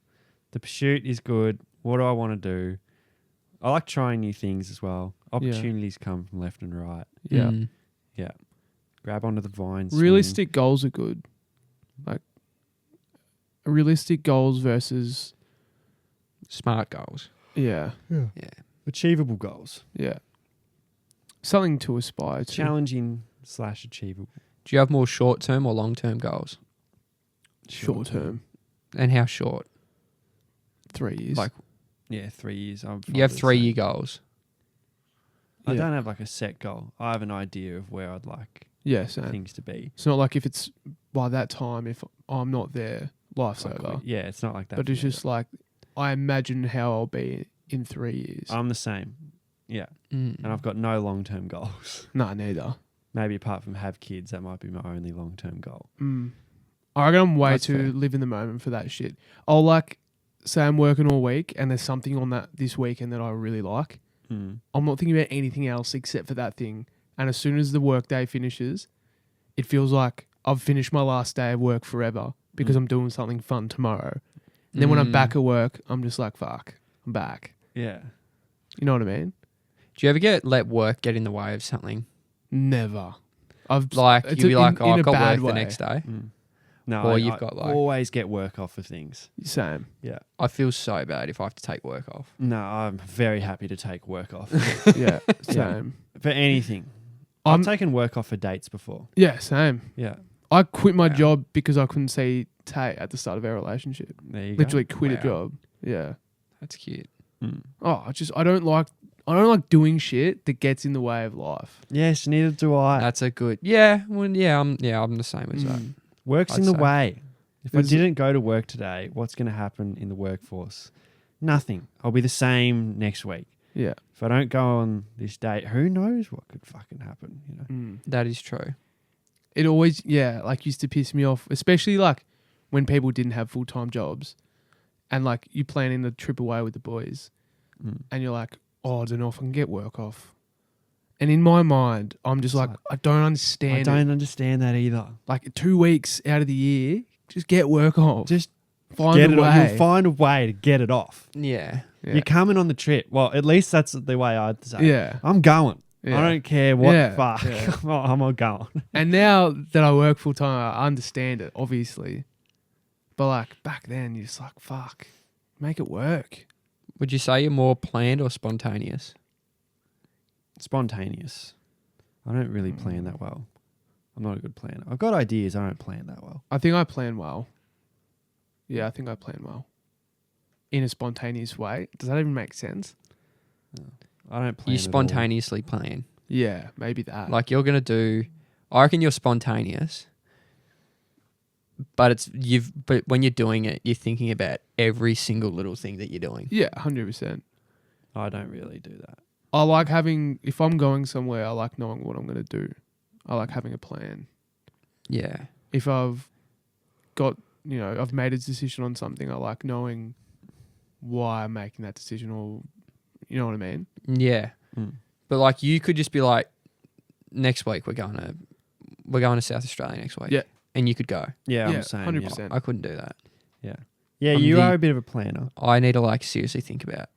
The pursuit is good. What do I want to do? I like trying new things as well. Opportunities come from left and right. Yeah. Mm. Grab onto the vines. Realistic goals are good. Like realistic goals versus Smart goals. yeah. Yeah. Achievable goals. Yeah. Something to aspire to. Challenging / achievable. Do you have more short-term or long-term goals? Short term. And how short? 3 years. Like, Yeah, 3 years. you have 3-year goals. I Yeah. don't have like a set goal. I have an idea of where I'd like Yeah, so things to be. it's not like if it's by that time, if I'm not there, life's Like, over. yeah, it's not like that. But for it's me. just like I imagine how I'll be in 3 years. I'm the same. Yeah, Mm. and I've got no long-term goals. Nah, neither. Maybe apart from have kids, that might be my only long-term goal. I reckon I'm way That's too fair. live in the moment for that shit. I'll like say I'm working all week and there's something on that this weekend that I really like. Mm. I'm not thinking about anything else except for that thing. And as soon as the work day finishes, it feels like I've finished my last day of work forever because I'm doing something fun tomorrow. And then when I'm back at work, I'm just like, fuck, I'm back. Yeah. You know what I mean? Do you ever let work get in the way of something? Never. I've Like, it's you'd be like, in oh, a I've got bad work way. the next day. No, Or I you've got, like- always get work off of things. Same. Yeah. I feel so bad if I have to take work off. No, I'm very happy to take work off Yeah, same. for anything. I'm I've taken work off for dates before. Yeah, same. Yeah. I quit my Wow. job because I couldn't see Tay at the start of our relationship. There you Literally quit a Wow. job. Yeah. That's cute. go. Mm. Oh, I don't like doing shit that gets in the way of life. Yes, neither do I. That's a good. Yeah. Well, yeah. I'm the same as that. Work's I'd in the say. way. If There's- I didn't go to work today, what's going to happen in the workforce? Nothing. I'll be the same next week. Yeah. If I don't go on this date, who knows what could fucking happen, you know? That is true. It always, used to piss me off, especially like when people didn't have full-time jobs and like you planning the trip away with the boys and you're like, oh, I don't know if I can get work off. And in my mind, I'm just like, I don't understand I don't understand that either. Like 2 weeks out of the year, just get work off. Just find get a it. way. You'll find a way to get it off. Yeah. Yeah. You're coming on the trip. Well, at least that's the way I'd say. Yeah. I'm going. Yeah. I don't care what Yeah, the fuck. yeah. I'm all going. And now that I work full time, I understand it, obviously. But like back then, you're just like, fuck, make it work. Would you say you're more planned or spontaneous? Spontaneous. I don't really plan that well. I'm not a good planner. I've got ideas. I don't plan that well. I think I plan well. Yeah, I think I plan well. In a spontaneous way. Does that even make sense? I don't plan. You at all. spontaneously plan. Yeah, maybe that. Like you're gonna do. I reckon you're spontaneous. But but when you're doing it, you're thinking about every single little thing that you're doing. Yeah, 100%. I don't really do that. I like having, if I'm going somewhere, I like knowing what I'm going to do. I like having a plan. Yeah. If I've got, I've made a decision on something, I like knowing why I'm making that decision, or, you know what I mean? Yeah. But like you could just be like, next week we're going to South Australia next week. Yeah. And you could go. Yeah, Yeah, I'm saying 100%. I couldn't do that. Yeah, I'm you the- are a bit of a planner. I need to like seriously think about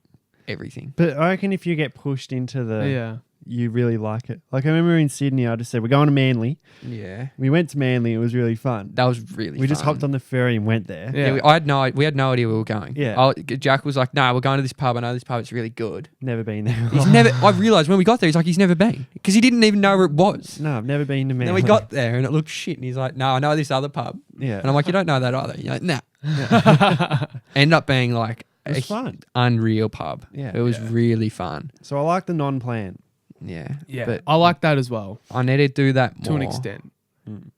everything. But I reckon if you get pushed into Yeah. you really like it. Like I remember in Sydney, I just said, we're going to Manly. Yeah. We went to Manly. It was really fun. That was really We just fun. hopped on the ferry and went there. Yeah. we had no idea we were going. Yeah. Jack was like, "No, we're going to this pub. I know this pub. It's really good." Never been there. He's never. I realized when we got there, he's like, he's never been because he didn't even know where it was. No, I've never been to Manly. Then we got there and it looked shit, and he's like, "No, I know this other pub." Yeah. And I'm like, "You don't know that either." You're like, "Nah." Ended up being like It was fun. unreal pub. Yeah. It was Yeah. really fun. So I like the non-plan. Yeah. Yeah. But I like that as well, I need to do that more to an extent.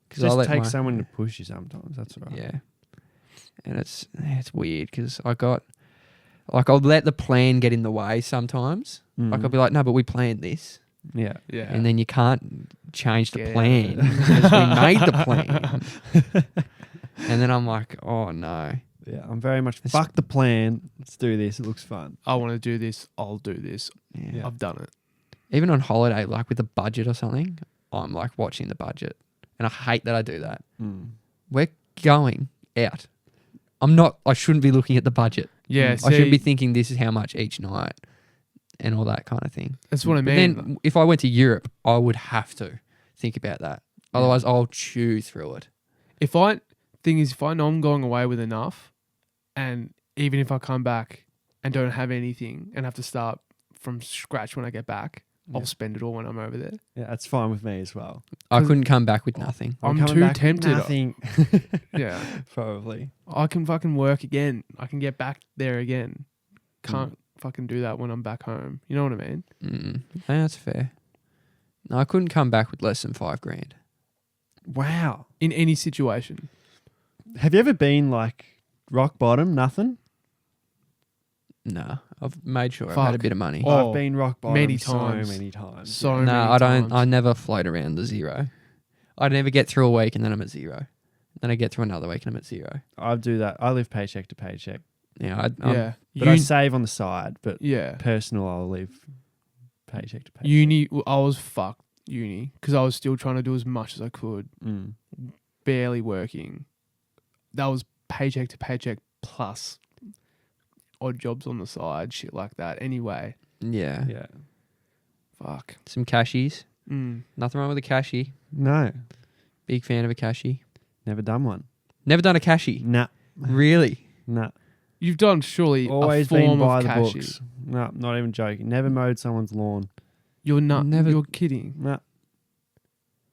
because I Just let take my- someone to push you sometimes. That's all right. Yeah. And it's weird because I'll let the plan get in the way sometimes. Like I'll be like, no, but we planned this. Yeah. Yeah. And then you can't change the Get plan out of because we made the plan. And then I'm like, oh no. Yeah. I'm very much It's- fuck the plan. Let's do this. It looks fun. I want to do this. I'll do this. Yeah. I've done it. Even on holiday, like with a budget or something, I'm like watching the budget. And I hate that I do that. We're going out. I shouldn't be looking at the budget. Yeah. I shouldn't be thinking this is how much each night and all that kind of thing. That's what I But mean. then if I went to Europe, I would have to think about that. Otherwise, I'll chew through it. if I know I'm going away with enough, and even if I come back and don't have anything and have to start from scratch when I get back, I'll spend it all when I'm over there. Yeah, that's fine with me as well. I couldn't come back with nothing. I'm coming too back with tempted. Nothing. Yeah. Probably. I can fucking work again. I can get back there again. Can't fucking do that when I'm back home. You know what I mean? Yeah, that's fair. No, I couldn't come back with less than $5,000. Wow. In any situation. Have you ever been like rock bottom, nothing? No, I've made sure I've had a Fuck. bit of money. Oh, I've been rock bottom many times. so many times. So No, many I don't. times. I never float around the zero. I never get through a week and then I'm at zero. Then I get through another week and I'm at zero. I do that. I live paycheck to paycheck. Yeah, Yeah. But I save on the side. But Yeah. personal, I'll live paycheck to paycheck. Uni, I was fucked uni because I was still trying to do as much as I could. barely working. That was paycheck to paycheck plus odd jobs on the side, shit like that. Anyway, Yeah. Yeah. fuck. Some cashies. Mm. Nothing wrong with a cashie. No. Big fan of a cashie. Never done one. Never done a cashie. Nah. Really? Nah. You've done surely Always a form been by of the cashier. books. No, not even joking. Never mowed someone's lawn. You're not. Never- You're kidding. No.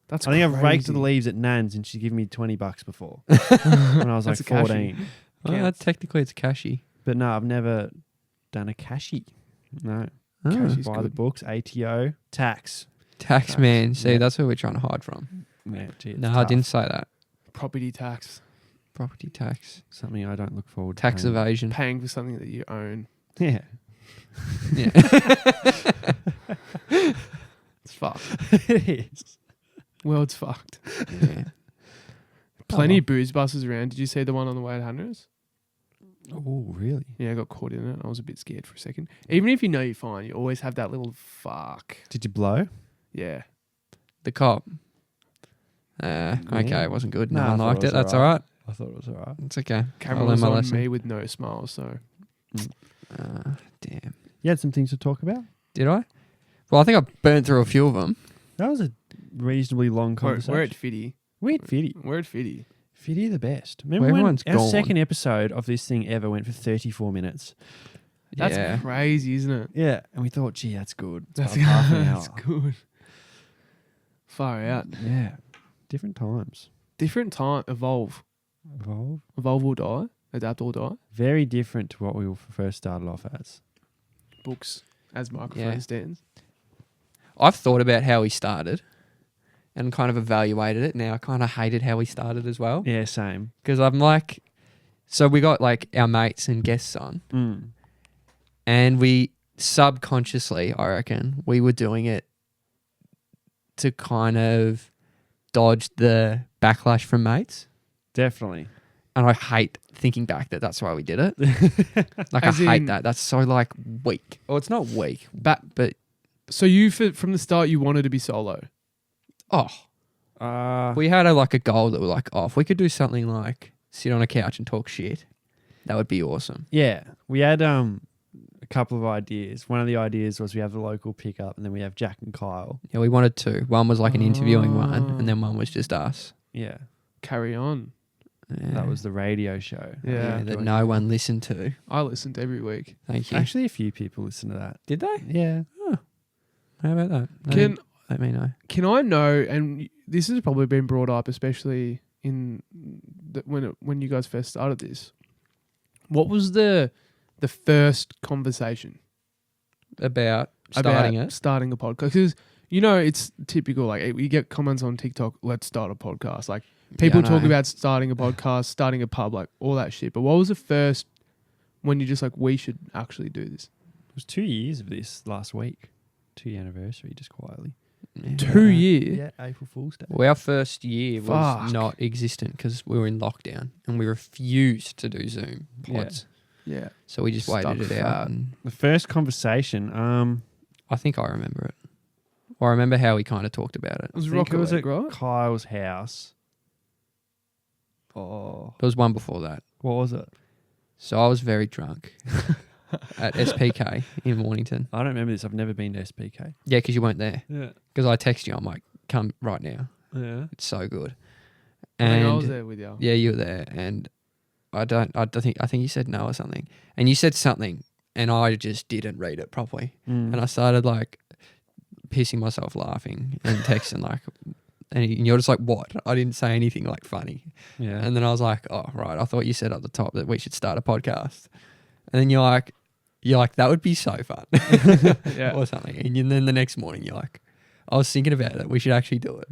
That's. I think I've raked the crazy. leaves at Nan's and she's given me $20 before when I was like That's a cashie. 14. Well, Counts. technically, it's a cashie. But no, I've never done a cashie. No. Oh. Cashie's By the good. books, ATO, tax. Tax man. See, Yeah. that's where we're trying to hide from. Yeah, gee, it's No, I tough. didn't say that. Property tax. Property tax. Something I don't look forward to. Tax paying. evasion. Paying for something that you own. Yeah. Yeah. It's fucked. It is. World's fucked. Yeah. Plenty Oh. of booze buses around. Did you see the one on the way to Hunter's? Oh, really? Yeah, I got caught in it. I was a bit scared for a second. Even if you know you're fine, you always have that little fuck. Did you blow? Yeah. The cop. Okay, Yeah. it wasn't good. No No, I one thought liked it it. was That's all alright. right. I thought it was all right. It's okay. Camera I'll learn was my on lesson. me with no smile, so Damn. You had some things to talk about? Did I? Well, I think I burnt through a few of them. That was a reasonably long we're conversation. at Fitty. We're at Fitty. We're at Fitty. Fitty the best. Well, Remember when everyone's our gone. second episode of this thing ever went for 34 minutes? That's yeah. crazy, isn't it? Yeah. And we thought, gee, that's good. It's That's, about half an hour. that's good. Far out. Yeah. Different times. Different time. Evolve. Evolve. Evolve or die. Adapt or die. Very different to what we first started off as. Books as microphone Yeah. stands. I've thought about how we started and kind of evaluated it. Now I kind of hated how we started as well. Yeah, same. Because I'm like, so we got like our mates and guests on, and we subconsciously, I reckon, we were doing it to kind of dodge the backlash from mates. Definitely. And I hate thinking back that that's why we did it. Like, As I hate in- that. That's so like weak. Or it's not weak, but So you, from the start, you wanted to be solo. oh, we had a goal that we're like, oh, if we could do something like sit on a couch and talk shit, that would be awesome. Yeah. We had a couple of ideas. One of the ideas was we have the local pickup and then we have Jack and Kyle. Yeah, we wanted two. One was like an interviewing one, and then one was just us. Yeah. Carry on. Yeah. That was the radio show. Yeah. that no one listened to. I listened every week. Thank you. Actually, a few people listen to that. Did they? Yeah. How about that? Let me know. Can I know? And this has probably been brought up, especially in when you guys first started this. What was the first conversation About starting about it. starting a podcast? Because it's typical. Like you get comments on TikTok. Let's start a podcast. Like people Yeah, I talk know. about starting a podcast, starting a pub, like all that shit. But what was the first when you just like we should actually do this? It was 2 years of this last week. 2 year anniversary, just quietly. Yeah. 2 years. Yeah, April Fool's Day. Well, our first year was Fuck. not existent because we were in lockdown and we refused to do Zoom pods. Yeah. So we just Stuck waited it fat. out. And The first conversation, I think I remember it. Or I remember how we kind of talked about it. It was I think Rock it was Leg, at right? Kyle's house. Oh, There was one before that. what was it? So I was very drunk at SPK in Mornington. I don't remember this. I've never been to SPK. Yeah, because you weren't there. Yeah. Because I texted you. I'm like, come right now. Yeah. It's so good. I think I And was there with you. yeah, you were there, and I think you said no or something, and you said something, and I just didn't read it properly, Mm. and I started like pissing myself laughing and texting like, and you're just like, what? I didn't say anything like funny, Yeah. and then I was like, oh right, I thought you said at the top that we should start a podcast, and then you're like that would be so fun, Yeah. or something, and then the next morning you're like, I was thinking about it, we should actually do it.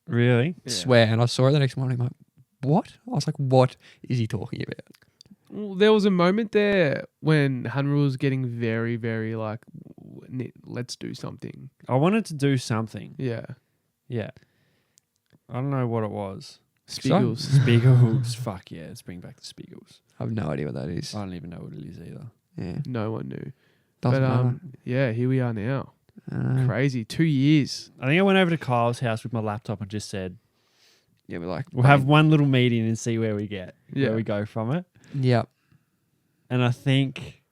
Really? Yeah. Swear, and I saw it the next morning. I'm like, what? I was like, what is he talking about? Well, there was a moment there when Hanra was getting very, very like, let's do something. I wanted to do something. Yeah. Yeah. I don't know what it was. Spiegels. Spiegels. Fuck yeah. Let's bring back the Spiegels. I have no idea what that is. I don't even know what it is either. Yeah, No one knew. doesn't But matter. yeah, here we are now. I don't know. Crazy. 2 years. I think I went over to Kyle's house with my laptop and just said, Yeah, we're like, We'll have one little meeting and see where we get, Yeah. where we go from it. yeah. And I think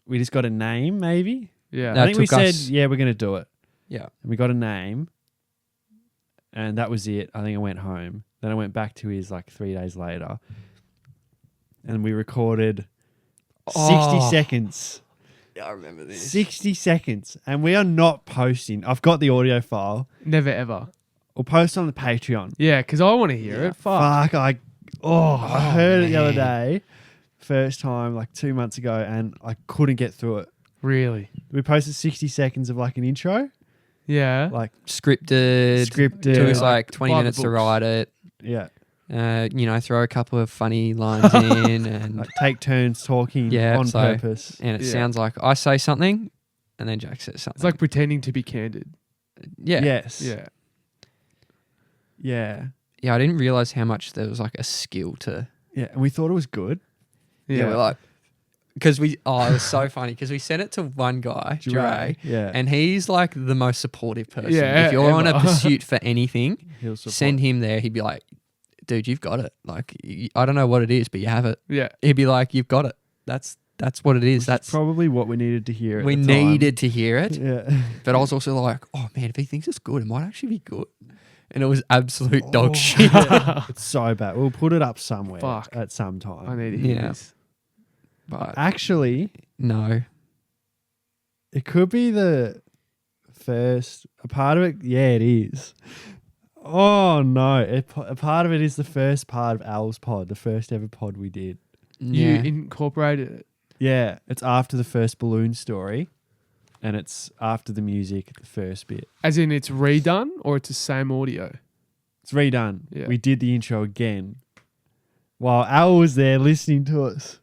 we just got a name, maybe. Yeah. No. I think we took said, us- yeah, we're going to do it. Yeah. And we got a name. And that was it. I think I went home. Then I went back to his like 3 days later. And we recorded 60 seconds. Yeah, I remember this. 60 seconds. And we are not posting. I've got the audio file. Never ever. We'll post on the Patreon. Yeah, because I want to hear it. Fuck. I heard it the other man. day. First time like 2 months ago. And I couldn't get through it. Really? We posted 60 seconds of like an intro. Yeah. Like Scripted. scripted. Took us like 20 by the minutes to books. write it. Yeah. Throw a couple of funny lines in, and Like take turns talking Yeah, on so- purpose. and it Yeah. sounds like I say something, and then Jack says something. It's like pretending to be candid. yeah, Yes. Yeah. Yeah. yeah. I didn't realize how much there was like a skill to. Yeah. And we thought it was good. Yeah, we're like, because it was so funny because we sent it to one guy, Dre, Yeah. and he's like the most supportive person. Yeah, if you're on a ever. pursuit for anything, He'll support. send him there. He'd be like, dude, you've got it. Like, I don't know what it is, but you have it. Yeah. He'd be like, you've got it. That's what it is. That's probably what we needed to hear. At we the time. needed to hear it. Yeah. But I was also like, oh man, if he thinks it's good, it might actually be good. And it was absolute Oh. dog shit. It's so bad. We'll put it up somewhere Fuck. at some I time. need to hear Yeah. this. But Actually, no. it could be the first. A part of it, yeah, it is. Oh no! A part of it is the first part of Al's pod, the first ever pod we did. You Yeah. incorporated it. Yeah, it's after the first balloon story, and it's after the music, the first bit. As in it's redone or it's the same audio? It's redone. Yeah. We did the intro again while Al was there listening to us.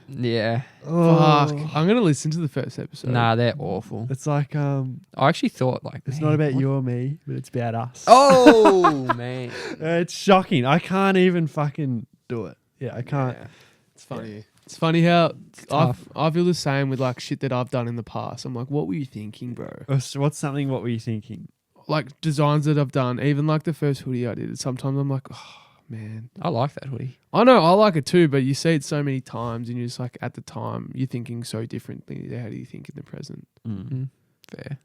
Yeah. Oh, Fuck. I'm going to listen to the first episode. Nah, they're awful. It's like I actually thought like it's man, not about what- you or me, but it's about us. Oh man. It's shocking. I can't even fucking do it. Yeah, I can't. Yeah. It's funny. It's funny how tough. I feel the same with like shit that I've done in the past. I'm like, what were you thinking, bro? So what's something? What were you thinking? Like designs that I've done, even like the first hoodie I did. Sometimes I'm like, oh man. I like that hoodie. I know I like it too, but you see it so many times, and you're just like, at the time, you're thinking so differently. How do you think in the present? Mm. Fair.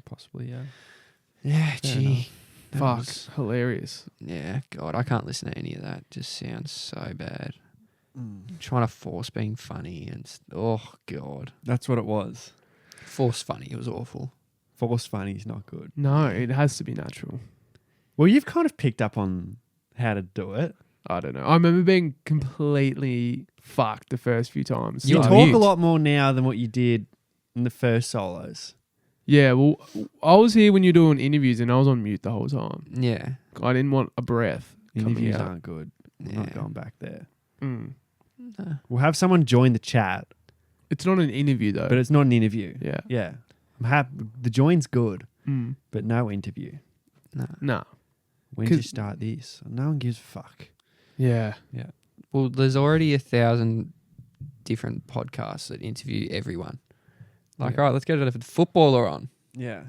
Possibly, yeah. Yeah, Fair gee. That Fuck, was- hilarious. yeah, God, I can't listen to any of that. Just sounds so bad. Trying to force being funny and oh God, That's what it was. force funny. It was awful. Forced funny is not good. No, it has to be natural. Well, you've kind of picked up on how to do it. I don't know. I remember being completely fucked the first few times. You You So- talk mute. a lot more now than what you did in the first solos. Yeah, well, I was here when you were doing interviews, and I was on mute the whole time. Yeah, I didn't want a breath coming Interviews out. aren't good. We're yeah. not going back there. Mm. Nah. We'll have someone join the chat, It's not an interview though. but it's not an interview. yeah. Yeah. I'm happy. The join's good, Mm. but no interview. Nah. Nah. When did you 'Cause- start this? No one gives a fuck. Yeah. Well, there's already 1,000 different podcasts that interview everyone. Like, Yeah. all right, let's get a footballer on. Yeah.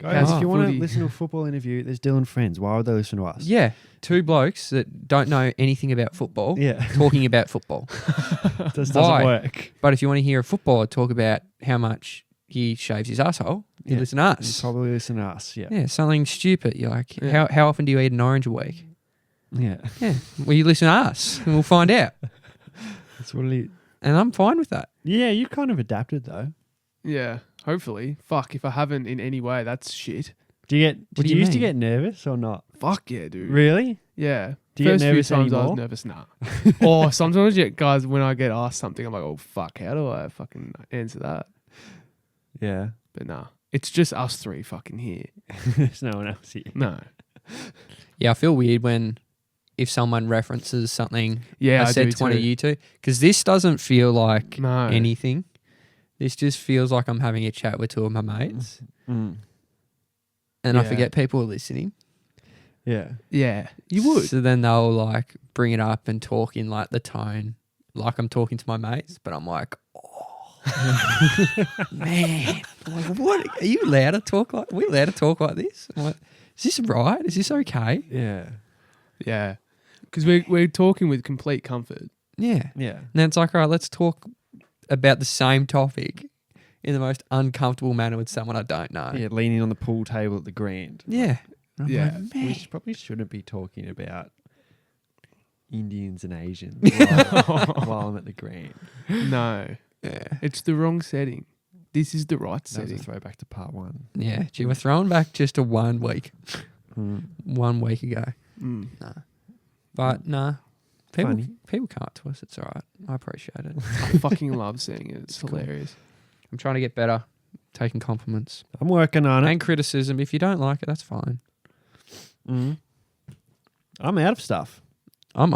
How's Guys, if you want to footy? listen to a football interview, there's Dylan Friends. Why would they listen to us? Yeah, two blokes that don't know anything about football Yeah. talking about football. It just Why? doesn't work. But if you want to hear a footballer talk about how much he shaves his asshole, you Yeah. listen to You us. probably listen to us. Yeah. Yeah, something stupid. You're like, Yeah. how often do you eat an orange a week? Yeah. Yeah, well, you listen to us, and we'll find out. That's what it is. And I'm fine with that. Yeah, you kind of adapted though. Yeah. Hopefully. Fuck, if I haven't in any way, that's shit. Do you get? What Did do you you used to mean? get nervous or not? Fuck yeah, dude. Really? Yeah. Do you get First few nervous times I anymore? was nervous, nah. Or sometimes guys, when I get asked something, I'm like, oh fuck, how do I fucking answer that? Yeah. But nah. It's just us three fucking here. There's no one else here. No. Yeah, I feel weird if someone references something Yeah, I said do to one of too. you two, because this doesn't feel like No. anything. This just feels like I'm having a chat with two of my mates, Mm. and I Yeah. forget people are listening. Yeah. Yeah. You would. So then they'll like bring it up and talk in like the tone, like I'm talking to my mates, but I'm like, oh, man, like, what? Are you allowed to talk like? Are we allowed to talk like this? I'm like, Is this right? Is this okay? Yeah. Yeah. Because we're talking with complete comfort. Yeah. Yeah. And then it's like, all right, let's talk about the same topic in the most uncomfortable manner with someone I don't know. Yeah, leaning on the pool table at the Grand. Yeah. And I'm Yeah. like, We man. probably shouldn't be talking about Indians and Asians while I'm at the Grand. No. Yeah. It's the wrong setting. This is the right That was a setting. throwback to part 1. Yeah. Gee, we're throwing back just to 1 week. Mm. 1 week ago. Mm. Nah. But nah. Funny. People come up to us. It's all right. I appreciate it. I fucking love seeing it. It's hilarious. I'm trying to get better. Taking compliments. I'm working on it. And criticism. If you don't like it, that's fine. Mm. I'm out of stuff. I'm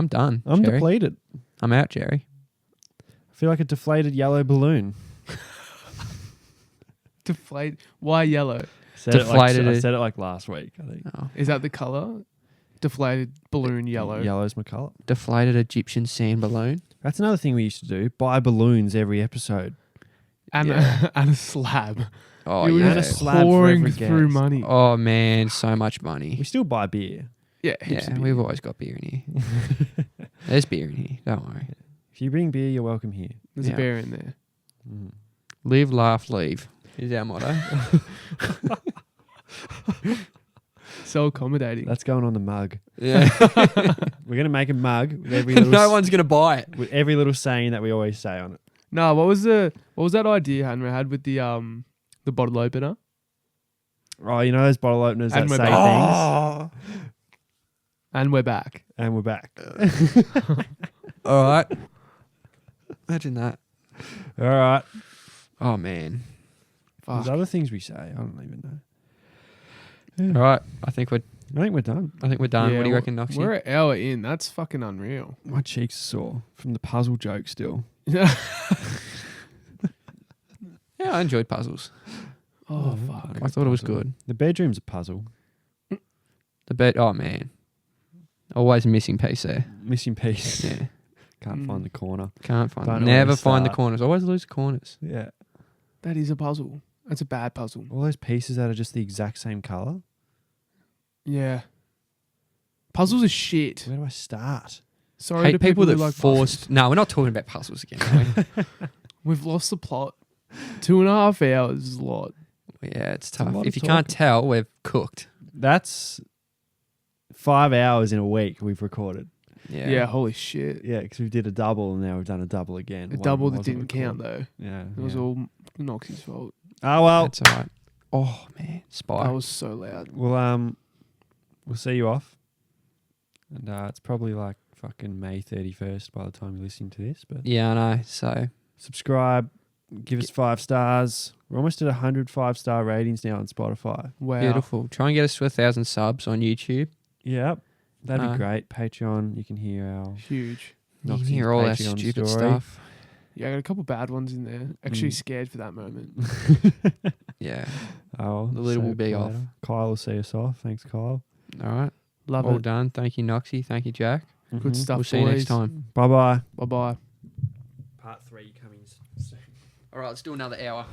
done. I'm Jerry. depleted. I'm out, Jerry. I feel like a deflated yellow balloon. Deflate. Why yellow? Deflated I it. said it like last week, I think. Oh. Is that the color? Deflated balloon yellow. Yellow's my colour. Deflated Egyptian sand balloon. That's another thing we used to do. Buy balloons every episode. And, Yeah. and a slab. Oh, You were yeah. just slab for pouring every through guest. money. Oh, man. So much We money. still buy beer. Yeah, heaps Yeah, of we've beer. always got beer in here. There's beer in here. Don't worry. If you bring beer, you're welcome here. There's Yeah. a bear in there. Mm. Live, laugh, leave is our motto. So accommodating. That's going on the mug. Yeah. We're going to make a mug with every little No one's going to buy it. with every little saying that we always say on it. No, what was that idea Henry had with the bottle opener? Oh, you know those bottle openers And that we're say back. things? And we're back. And we're back. All right. Imagine that. All right. Oh, man. Fuck. There's other things we say. I don't even know. All right. I think we're done. done. Yeah, What do you reckon, Noxie? We're an hour in. That's fucking unreal. My cheeks are sore from the puzzle joke still. Yeah, I enjoyed puzzles. Oh, fuck. I thought it was good. The bedroom's a puzzle. The bed. Oh, man. Always a missing piece there. Missing piece. Yeah. Can't find the corner. Can't find Don't it. know where Never to find the start. corners. Always lose the corners. Yeah. That is a puzzle. That's a bad puzzle. All those pieces that are just the exact same colour. Yeah. Puzzles are shit. Where do I start? Sorry Hate to people that who like forced. No, we're not talking about puzzles again. Are we? We've lost the plot. 2.5 hours is a lot. Yeah, it's a tough. lot If of you can't talking. tell, we've cooked. That's 5 hours in a week we've recorded. Yeah, holy shit. Yeah, because we did a double and now we've done a double again. A One double that wasn't didn't count recorded. though. Yeah. It was yeah. all Noxie's fault. Oh, well. That's all right. Oh man, Spike. That was so loud. We'll see you off. And it's probably like fucking May 31st by the time you're listening to this. But Yeah, I know. So subscribe, give us 5 stars. We're almost at 100 5-star ratings now on Spotify. Wow. beautiful. Try and get us to 1,000 subs on YouTube. Yep. That'd be Uh, great. Patreon, you can hear our Huge. You can Noxie's hear all our Patreon stupid story. stuff. Yeah, I got a couple bad ones in there. Actually Mm. scared for that moment. Yeah. Oh, The lid will be off. Kyle will see us off. Thanks, Kyle. All right. Love All it. done. Thank you, Noxie. Thank you, Jack. Good stuff, We'll see you next boys. time. Bye bye. Bye-bye. Part 3 coming soon. All right, let's do another hour.